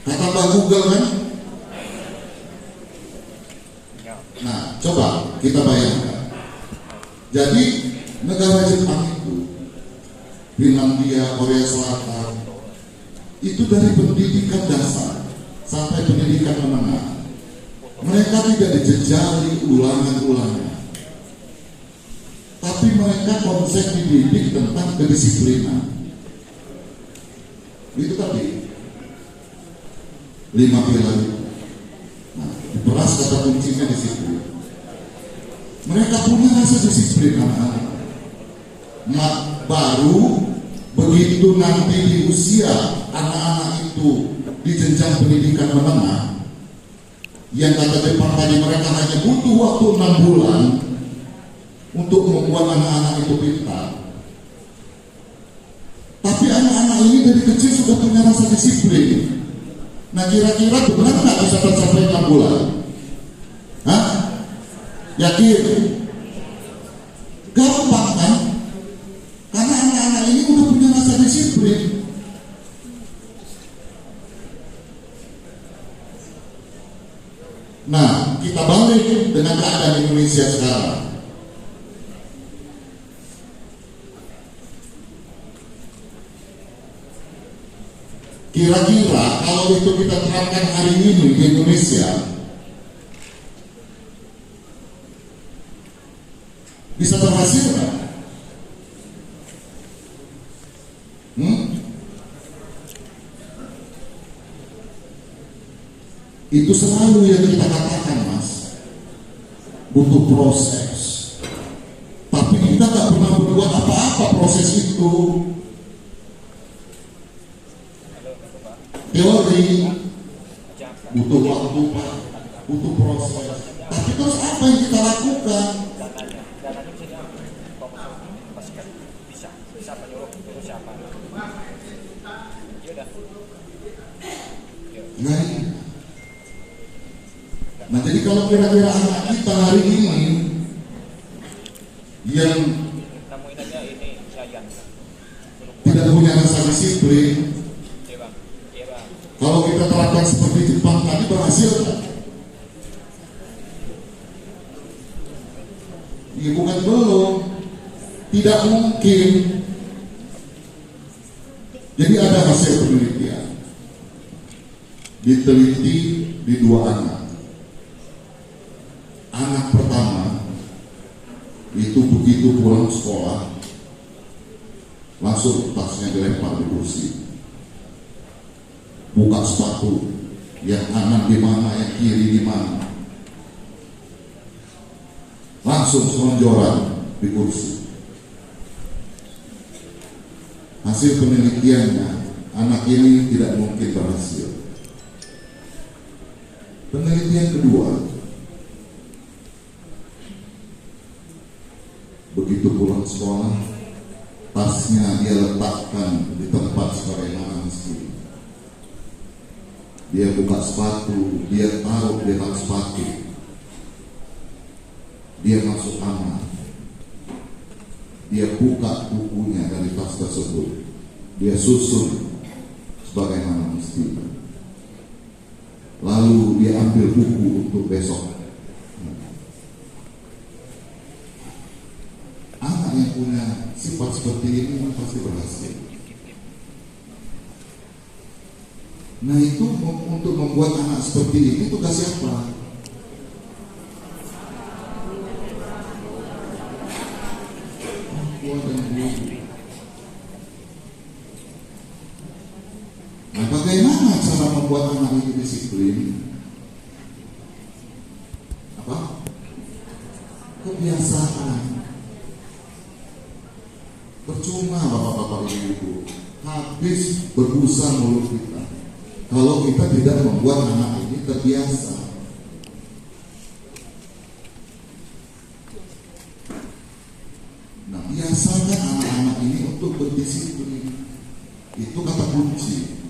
Kata Mbak Google kan? Nah, coba kita bayangkan. Jadi negara Jepang itu, Finlandia, Korea Selatan, itu dari pendidikan dasar sampai pendidikan menengah, mereka tidak dijejali ulangan-ulangan, tapi mereka konsep dididik tentang kedisiplinan. Itu tadi 5 pilar itu. Nah, beras kata kuncinya disiplin. Mereka punya rasa disiplin anak-anak. Nah, baru begitu nanti di usia anak-anak itu di jenjang pendidikan menengah, yang kata Jepang tadi mereka hanya butuh waktu 6 bulan untuk membuat anak-anak itu pintar. Tapi anak-anak ini dari kecil sudah punya rasa disiplin. Nah kira-kira benar nggak bisa tercapai 6 bulan? Hah? Yakin? Gampang kan? Karena anak-anak ini udah punya rasa disiplin. Nah, kita balik dengan keadaan Indonesia sekarang. Kira-kira kalau itu kita terapkan hari ini di Indonesia, bisa berhasil nggak? Itu selalu yang kita katakan, Mas, butuh proses. Tapi kita nggak pernah berbuat apa-apa proses itu. Teori butuh waktu, Pak, butuh proses. Tapi terus apa yang kita lakukan? Nah, jadi kalau kira-kira anak kita hari ini yang tidak punya rasa disiplin, kalau kita terapkan seperti Jepang tadi, berhasil kan? Ya bukan belum, tidak mungkin. Jadi ada hasil penelitian, diteliti di 2 anak. Anak pertama itu begitu pulang sekolah langsung tasnya dilempar di kursi, buka sepatu, yang kanan di mana, yang kiri di mana, langsung selonjoran di kursi. Hasil penelitiannya, anak ini tidak mungkin berhasil. Penelitian kedua, begitu pulang sekolah, tasnya dia letakkan di tempat sebagaimana mestinya. Dia buka sepatu, dia taruh di rak sepatu, dia masuk kamar, dia buka bukunya dari tas tersebut, dia susun sebagaimana mestinya. Lalu dia ambil buku untuk besok. Anak yang punya sifat seperti ini pasti berhasil. Nah, itu untuk membuat anak seperti ini tugas siapa? Nah, bagaimana cara membuat anak ini disiplin? Apa? Kebiasaan. Percuma bapak-bapak ibu-ibu habis berbusa mulut kita kalau kita tidak membuat anak ini terbiasa. Nah, biasakan anak-anak ini untuk berdisiplin. Itu kata kunci.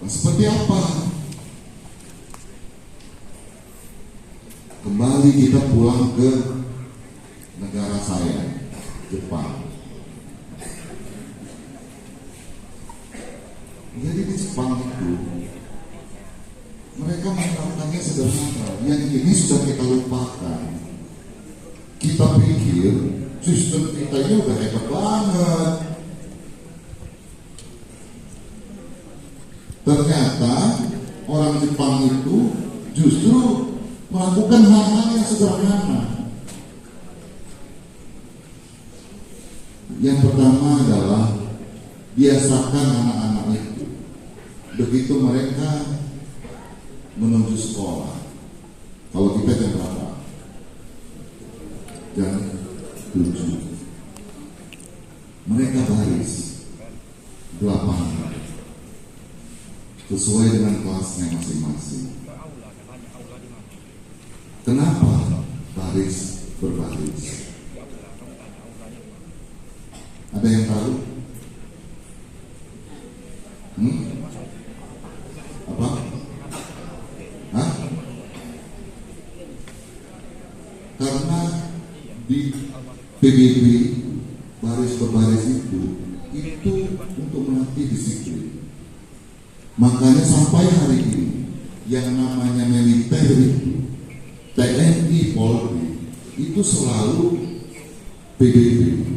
Nah, seperti apa? Kembali kita pulang ke negara saya, Jepang. Jadi di Jepang itu mereka menerapkannya sederhana. Yang ini sudah kita lupakan. Kita pikir sistem kita ini udah hebat banget. Ternyata orang Jepang itu justru melakukan hal-hal yang sederhana. Yang pertama adalah biasakan anak-anak itu begitu mereka menuju sekolah. Kalau kita jam berapa? Jam 7. Mereka baris 8 sesuai dengan kelasnya masing-masing. Kenapa baris berbaris? Ada yang tahu? Apa? Hah? Karena di PBB baris berbaris itu untuk melatih disiplin. Makanya sampai hari ini yang namanya militer itu, TNI, Polri itu selalu PBB.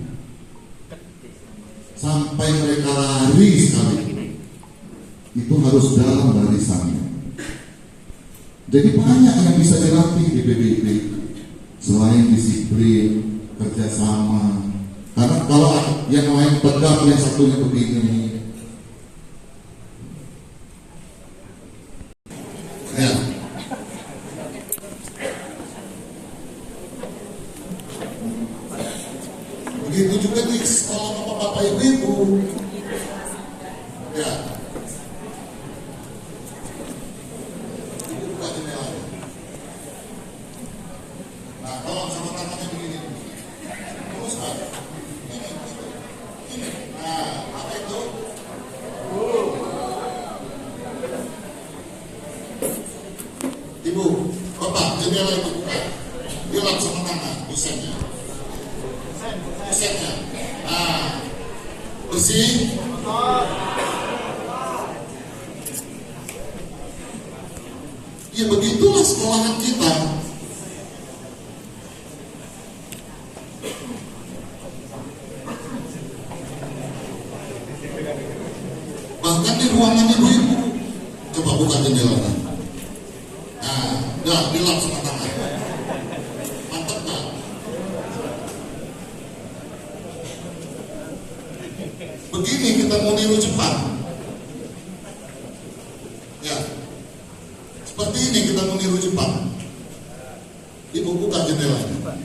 Sampai mereka lari sekali itu harus dalam barisannya. Jadi banyak yang bisa dilatih di PBB selain disiplin, kerjasama. Karena kalau yang lain tegak, yang satunya begini. Ya. Begitu juga di sekolah bapak-bapak ibu-ibu. Ya. Ibu buka jendela. Nah, tolong sama tangannya begini. Terus kan? Nah, apa itu? Ibu, bapak, jendela itu buka. Dilap sama tangan, busetnya. Busetnya. Nah, bersih. Ya begitulah sekolahan kita. ruangan ibu-ibu. Coba buka jendelanya. Nah, udah dilap sama tangan. Mantap kan? Begini kita mau niru Jepang. Ya, seperti ini kita mau niru Jepang. Ibu buka jendelanya.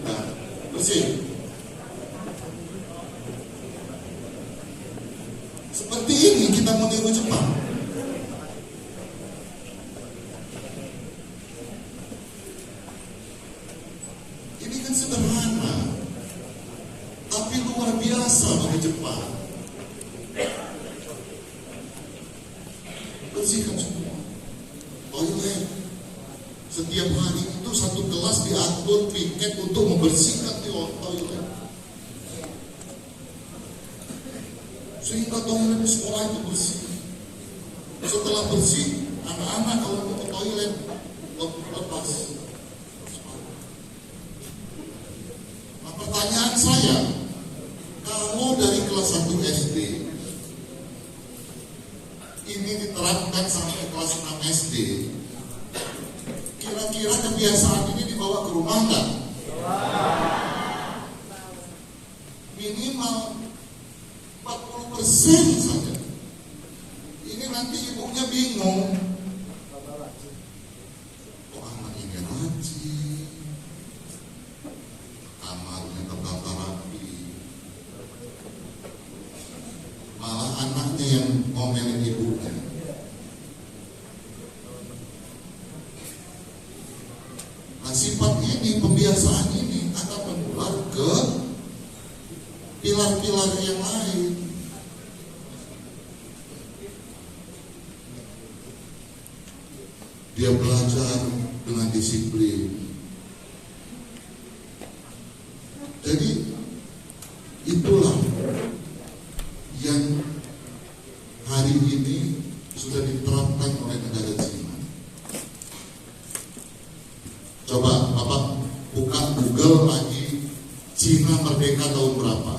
Nah, bersih. Seperti ini kita mau niru Jepang. Ini kan sederhana, tapi luar biasa bagi Jepang. Bersihkan semua. Toilet setiap hari itu satu kelas diatur piket untuk membersihkan toilet. Sehingga toilet di sekolah itu bersih. Setelah bersih, anak-anak kalau mau ke toilet lepas. Nah, pertanyaan saya, kalau dari kelas 1 SD ini diterapkan sampai kelas 6 SD, kira-kira kebiasaan ini dibawa ke rumah enggak? Minimal 40% saja. Ini nanti ibunya bingung. Kok anak ini rajin, kamarnya tertata rapi, malah anaknya yang ngomelin ibunya. Nah, sifat ini, pembiasaan ini akan menular ke pilar-pilar yang lain. Dia belajar dengan disiplin. Jadi itulah yang hari ini sudah diterapkan oleh negara Cina. Coba Bapak buka Google lagi, Cina merdeka tahun berapa?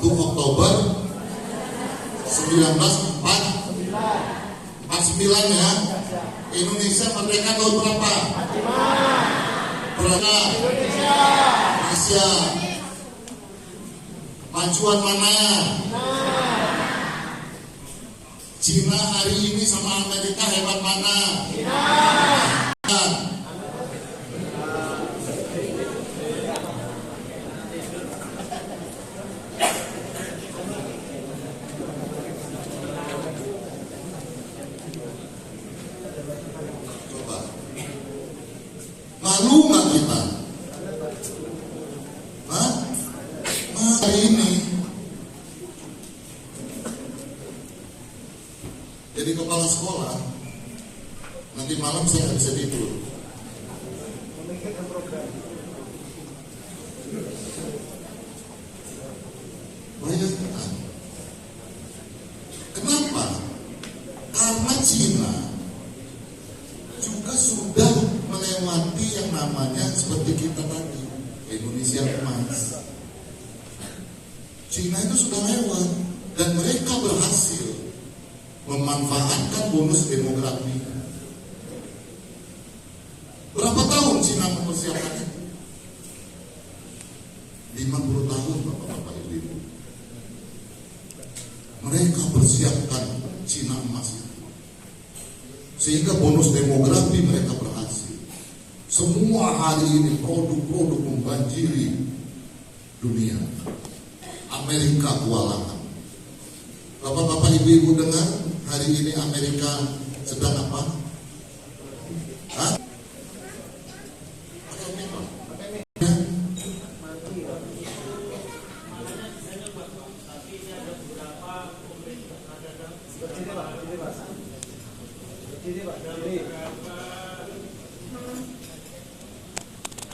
Oktober 1949 ya. Indonesia merdeka tahun berapa? Berapa? Indonesia. Majuan mana? Cina hari ini sama Amerika hebat mana? Malu nggak kita? Hah? Hari ini jadi kepala sekolah, nanti malam saya nggak bisa tidur. Bayangkan, kenapa? Karena Cina juga sudah melewati yang namanya seperti kita tadi, Indonesia emas. Cina itu sudah lewat dan mereka berhasil memanfaatkan bonus demografi. Berapa tahun Cina mempersiapkannya? 50 tahun Bapak-bapak Ibu. Mereka persiapkan Cina emas itu. Sehingga bonus demografi mereka berhasil. Semua hari ini produk-produk membanjiri dunia. Amerika kewalahan. Bapak-bapak ibu-ibu dengar hari ini Amerika sedang apa? Hah?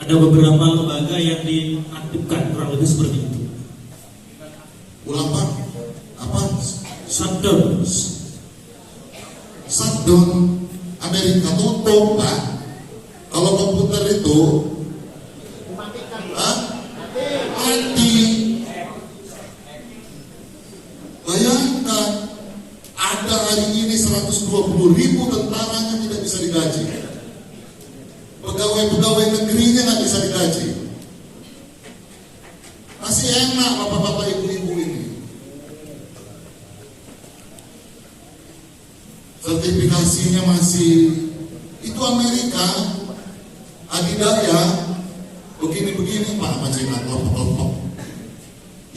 Ada beberapa lembaga yang diaktifkan, kurang lebih seperti itu. Ulang Pak, apa? Shutdown. Shutdown. Amerika tutup Pak. Kalau komputer itu mati. Bayangkan ada hari ini 120.000 tentaranya tidak bisa digaji. Pegawai-pegawai negerinya nggak bisa digaji. Masih enak bapak-bapak ibu-ibu ini. Sertifikasinya masih itu Amerika adidaya begini-begini Pak Macina kelompok-kelompok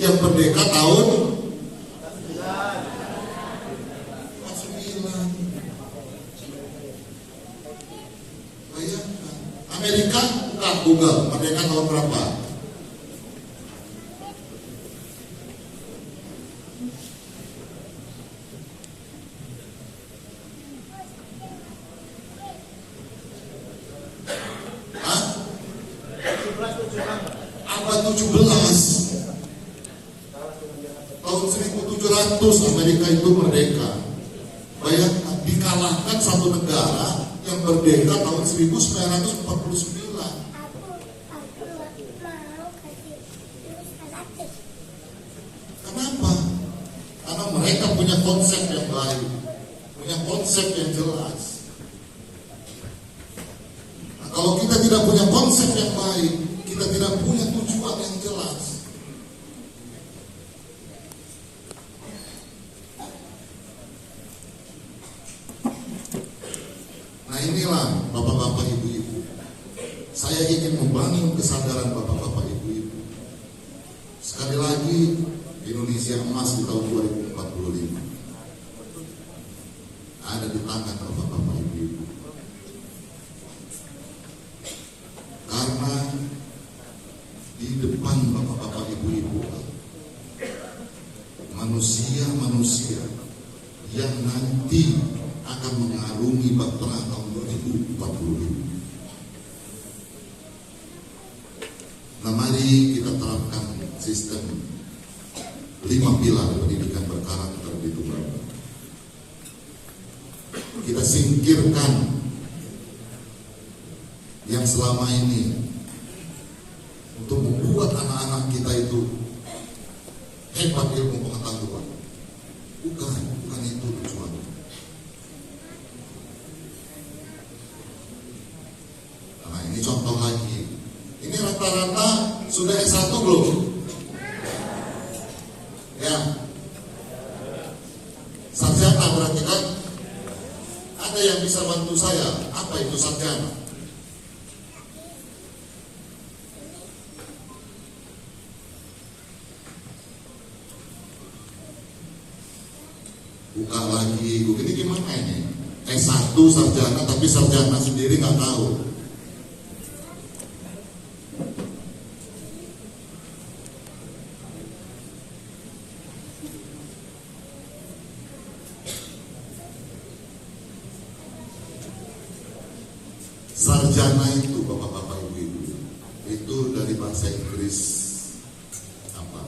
yang merdeka tahun 49. Bayangkan Amerika bukan Google merdeka tahun berapa? Abad 17 tahun 1700 Amerika itu merdeka. Bayangkan dikalahkan satu negara yang merdeka tahun 1949. Kenapa? Karena mereka punya konsep yang baik, punya konsep yang jelas. Nah, kalau kita tidak punya konsep yang baik, kita tidak punya tujuan yang jelas. Nah inilah bapak-bapak ibu-ibu, saya ingin membangun kesadaran bapak-bapak ibu-ibu. Sekali lagi, Indonesia emas di tahun 2045 ada di tangan bapak-bapak ibu-ibu. Karena di depan bapak-bapak ibu-ibu manusia-manusia yang nanti akan mengarungi bahtera tahun 2045. Nah mari kita terapkan sistem 5 pilar pendidikan berkarakter di Tuban. Kita singkirkan yang selama ini untuk membuat anak-anak kita itu hebat ilmu pengetahuan. Bukan itu tujuannya. Nah ini contoh lagi. Ini rata-rata sudah S1 belum? Ya. Sarjana berarti kan? Ada yang bisa bantu saya? Apa itu sarjana? Buka lagi, ini gimana ini? S1 sarjana, tapi sarjana sendiri nggak tahu. Sarjana itu bapak-bapak ibu-ibu itu dari bahasa Inggris apa?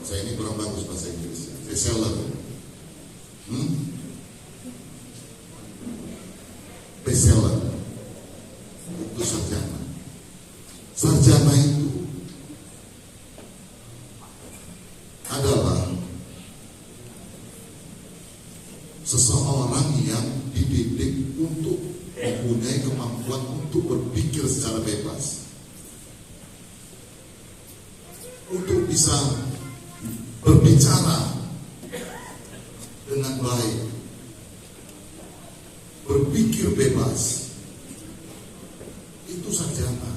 Saya ini kurang bagus bahasa Inggris. Bestseller. Bestseller itu sarjana. Sarjana itu adalah seseorang yang dididik untuk mempunyai kemampuan untuk berpikir secara bebas, untuk bisa berbicara dengan baik, berpikir bebas. Itu sarjana.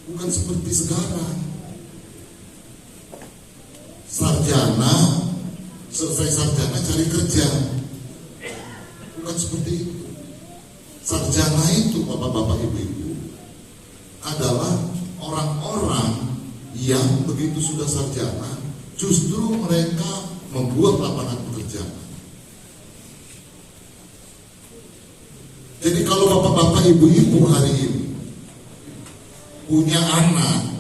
Bukan seperti sekarang. Sarjana, selesai sarjana cari kerja. Bukan seperti itu. Sarjana itu bapak-bapak ibu-ibu adalah orang-orang yang begitu sudah sarjana justru mereka membuat lapangan pekerjaan. Jadi kalau bapak-bapak ibu-ibu hari ini punya anak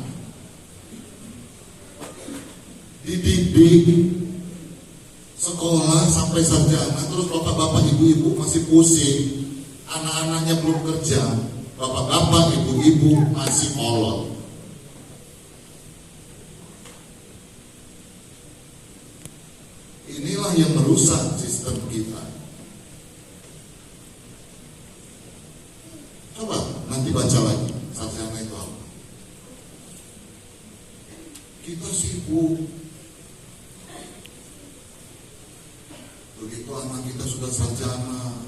dididik sekolah sampai sarjana, terus bapak-bapak ibu-ibu masih pusing, anak-anaknya belum kerja, bapak-bapak ibu-ibu masih molot. Inilah yang merusak sistem kita. Coba nanti baca lagi sarjana itu apa. Kita sibuk. Begitu anak kita sudah sarjana,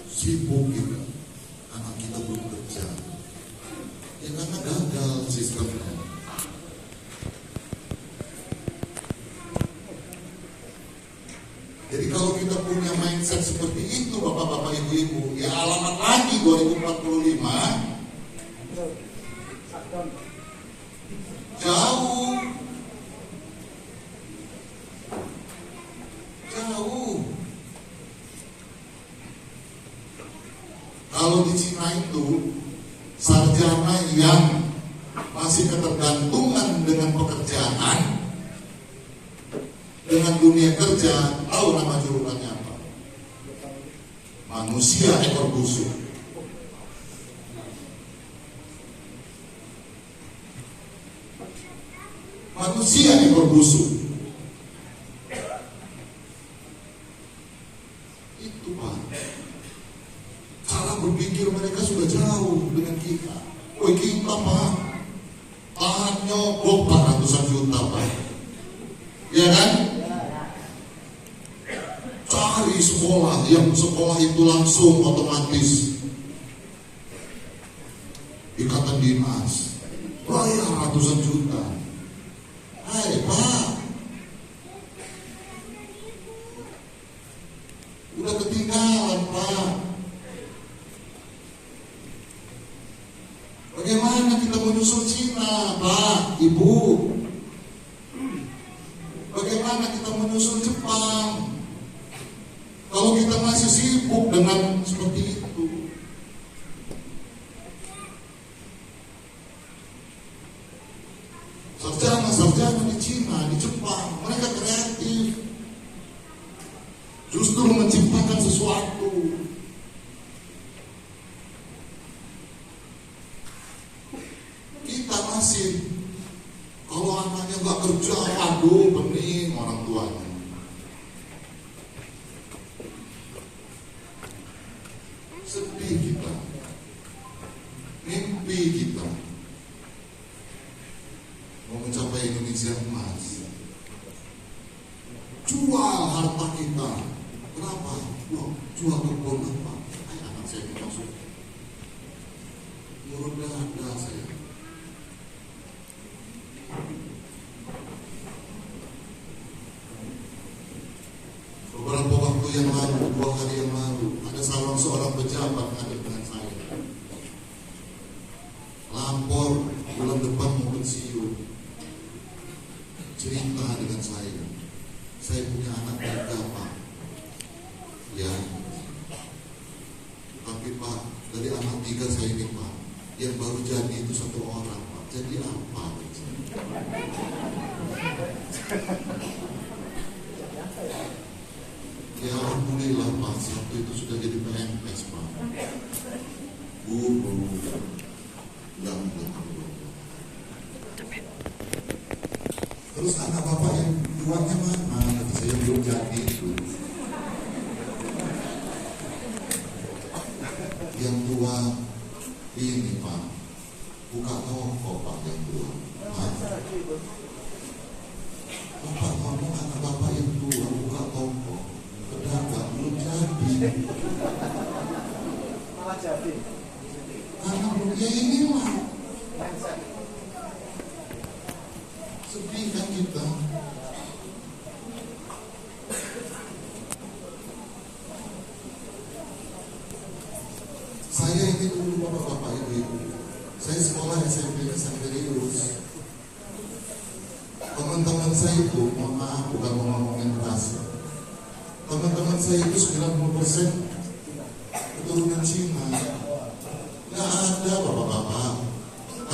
sibuk kita, anak kita belum kerja. Ya karena gagal sistemnya. Jadi kalau kita punya mindset seperti itu, bapak-bapak ibu-ibu, ya alamat lagi 2045 jauh. Kalau di Cina itu sarjana yang masih ketergantungan dengan pekerjaan, dengan dunia kerja, tahu nama julukannya apa? Manusia ekor busuk. Manusia ekor busuk. Itu Pak. Cara berpikir mereka sudah jauh dengan kita. Woi kita Pak, tahan nyogok Pak ratusan juta Pak. Ya kan? Cari sekolah yang sekolah itu langsung otomatis ikatan dinas, bayar ratusan juta. Hai Pak, udah ketinggalan Pak. Bagaimana kita menyusul Cina Pak, Ibu? Bagaimana kita menyusul Jepang? Kalau kita masih sibuk dengan seperti itu. Sarjana di Cina, di Jepang, mereka kreatif. Justru menciptakan sesuatu. Kita masih, kalau anaknya nggak kerja, aduh bening orang tuanya. Sedih kita, mimpi kita mau mencapai Indonesia emas. Jual harta kita. Kenapa? Jual kebun apa? Anak saya masuk. Menurut dada saya. Beberapa waktu yang lalu, 2 hari yang lalu, ada seorang pejabat hadir dengan saya. Lapor bulan depan mau pensiun. Cerita dengan saya punya anak 3 Pak. Ya, tapi Pak, dari anak 3 saya ini Pak, yang baru jadi itu 1 orang Pak. Jadi apa? Ya alhamdulillah Pak, satu itu sudah jadi PNS Pak. Guru. Terus anak bapak yang tuanya mana? Saya belum jadi itu. Yang tua ini Pak, buka toko Pak yang tua. Bapak ngomong anak bapak yang tua buka toko, pedagang belum jadi. Malah jadi. Karena ya inilah. Sedih kan kita. Saya ini dulu bapak-bapak ibu, saya sekolah SMP Serius. Teman-teman saya itu, mohon maaf bukan ngomongin ras. Teman-teman saya itu 90% keturunan Cina. Nggak ada bapak-bapak.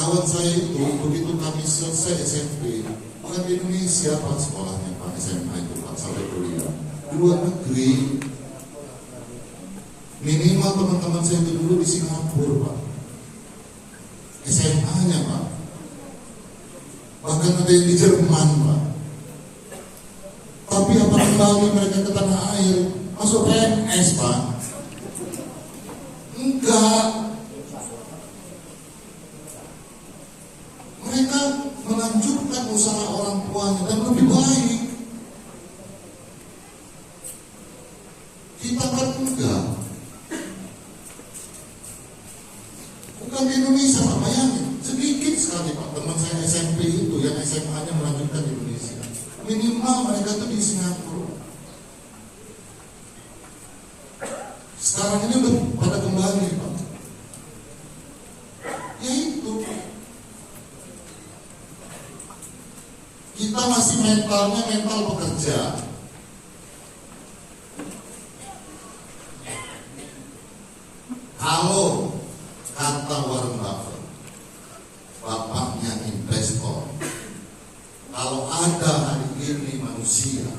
kawan saya itu begitu kami selesai SMP, bukan di Indonesia Pak sekolahnya Pak, SMA itu Pak, sampai kuliah di luar negeri. Minimal teman-teman saya itu dulu di Singapura Pak, SMA-nya Pak, bahkan ada yang di Jerman Pak. Tapi apa kembali mereka ke tanah air masuk PNS Pak? Enggak. Mereka melanjutkan usaha orang tuanya dan lebih baik. Kita kan enggak. Bukan di Indonesia Pak, bayangin sedikit sekali Pak teman saya SMP itu yang SMA-nya melanjutkan di Indonesia. Minimal mereka tuh di Singapura. Sekarang ini udah pada kembali Pak. Ya itu. Kita masih mentalnya mental pekerja. Kalau kata Warren Buffett, bapaknya investor, kalau ada hari ini manusia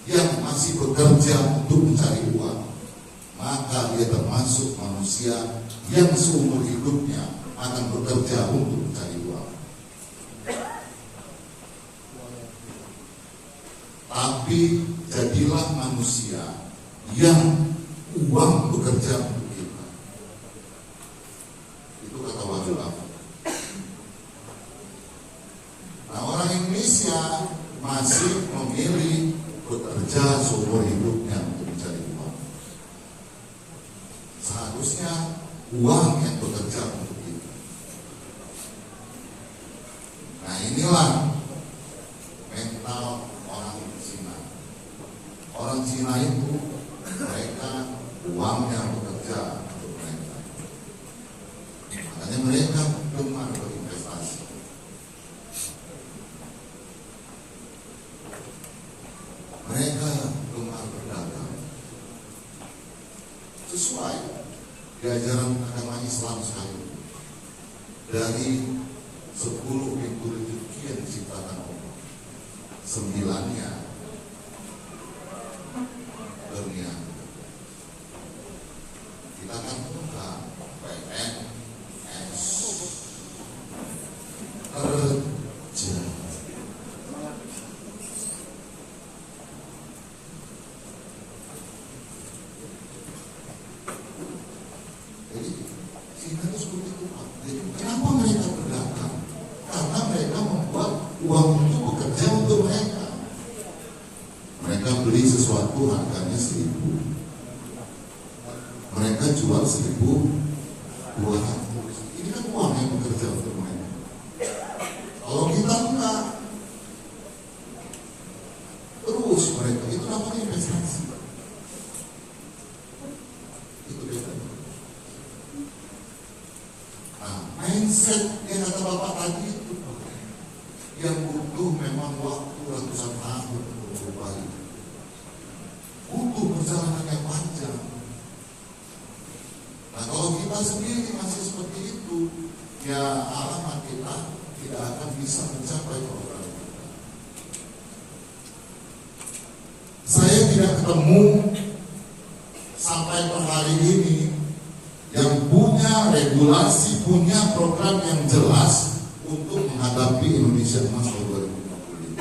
yang masih bekerja untuk mencari uang, maka dia termasuk manusia yang seumur hidupnya akan bekerja untuk mencari uang. Tapi jadilah manusia yang uang bekerja untuk kita. Itu kata Warren Buffett. Nah, orang Indonesia masih memilih bekerja seumur hidupnya untuk mencari uang. Seharusnya uang yang bekerja untuk kita. Nah, inilah mental orang Cina. Orang Cina itu mereka uangnya bekerja untuk mereka. Makanya mereka gemar berinvestasi. Mereka gemar berdagang. Sesuai di ajaran agama Islam sekali. Dari 10 pintu rezeki yang diciptakan Allah, 9-nya dunia. Kita kan buka PNS kerja. Jadi Cina itu seperti itu Pak. Jadi kenapa mereka berdagang? Karena mereka membuat uang itu bekerja untuk mereka. Mereka beli sesuatu harganya 1.000, mereka jual 1.200. Ini kan uang yang bekerja untuk mereka. Kalau kita enggak, terus mereka itu namanya investasi. Itu beda. Nah, mindset yang kata Bapak tadi itu yang butuh memang waktu ratusan tahun untuk berubah. Butuh perjalanan yang panjang. Nah, kalau kita sendiri masih seperti itu, ya alamat kita tidak akan bisa mencapai program kita. Saya tidak ketemu sampai per hari ini yang punya regulasi, punya program yang jelas untuk menghadapi Indonesia Emas 2045.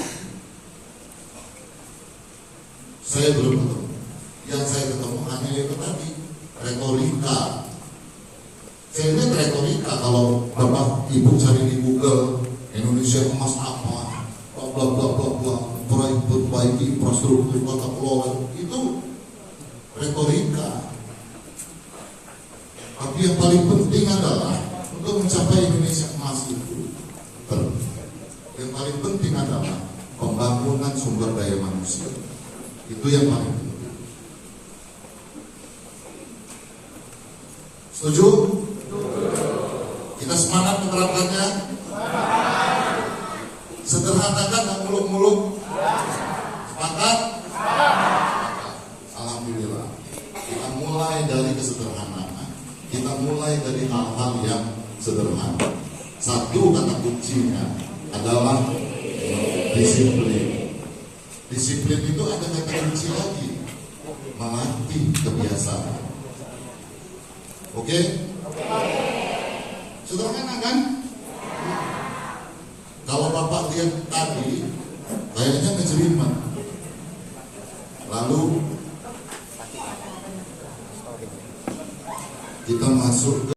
Saya belum ketemu. Yang saya ketemu hanya itu tadi, retorika. Saya lihat retorika kalau Bapak Ibu cari di Google Indonesia Emas apa, bla bla bla bla bla, perbaiki infrastruktur kota pulau, itu retorika. Tapi yang paling penting adalah untuk mencapai Indonesia Emas itu, yang paling penting adalah pembangunan sumber daya manusia. Itu yang paling penting. Setuju? Kita semangat menerapkannya. Sederhanakan dan muluk-muluk. Sepakat? Alhamdulillah. Kita mulai dari kesederhanaan. Kita mulai dari hal-hal yang sederhana. Satu kata kuncinya adalah disiplin. Disiplin itu ada kata kunci lagi, melatih kebiasaan. Oke? Sederhana kan? Kalau Bapak lihat tadi, kayaknya ngejelimet. Lalu kita masuk ke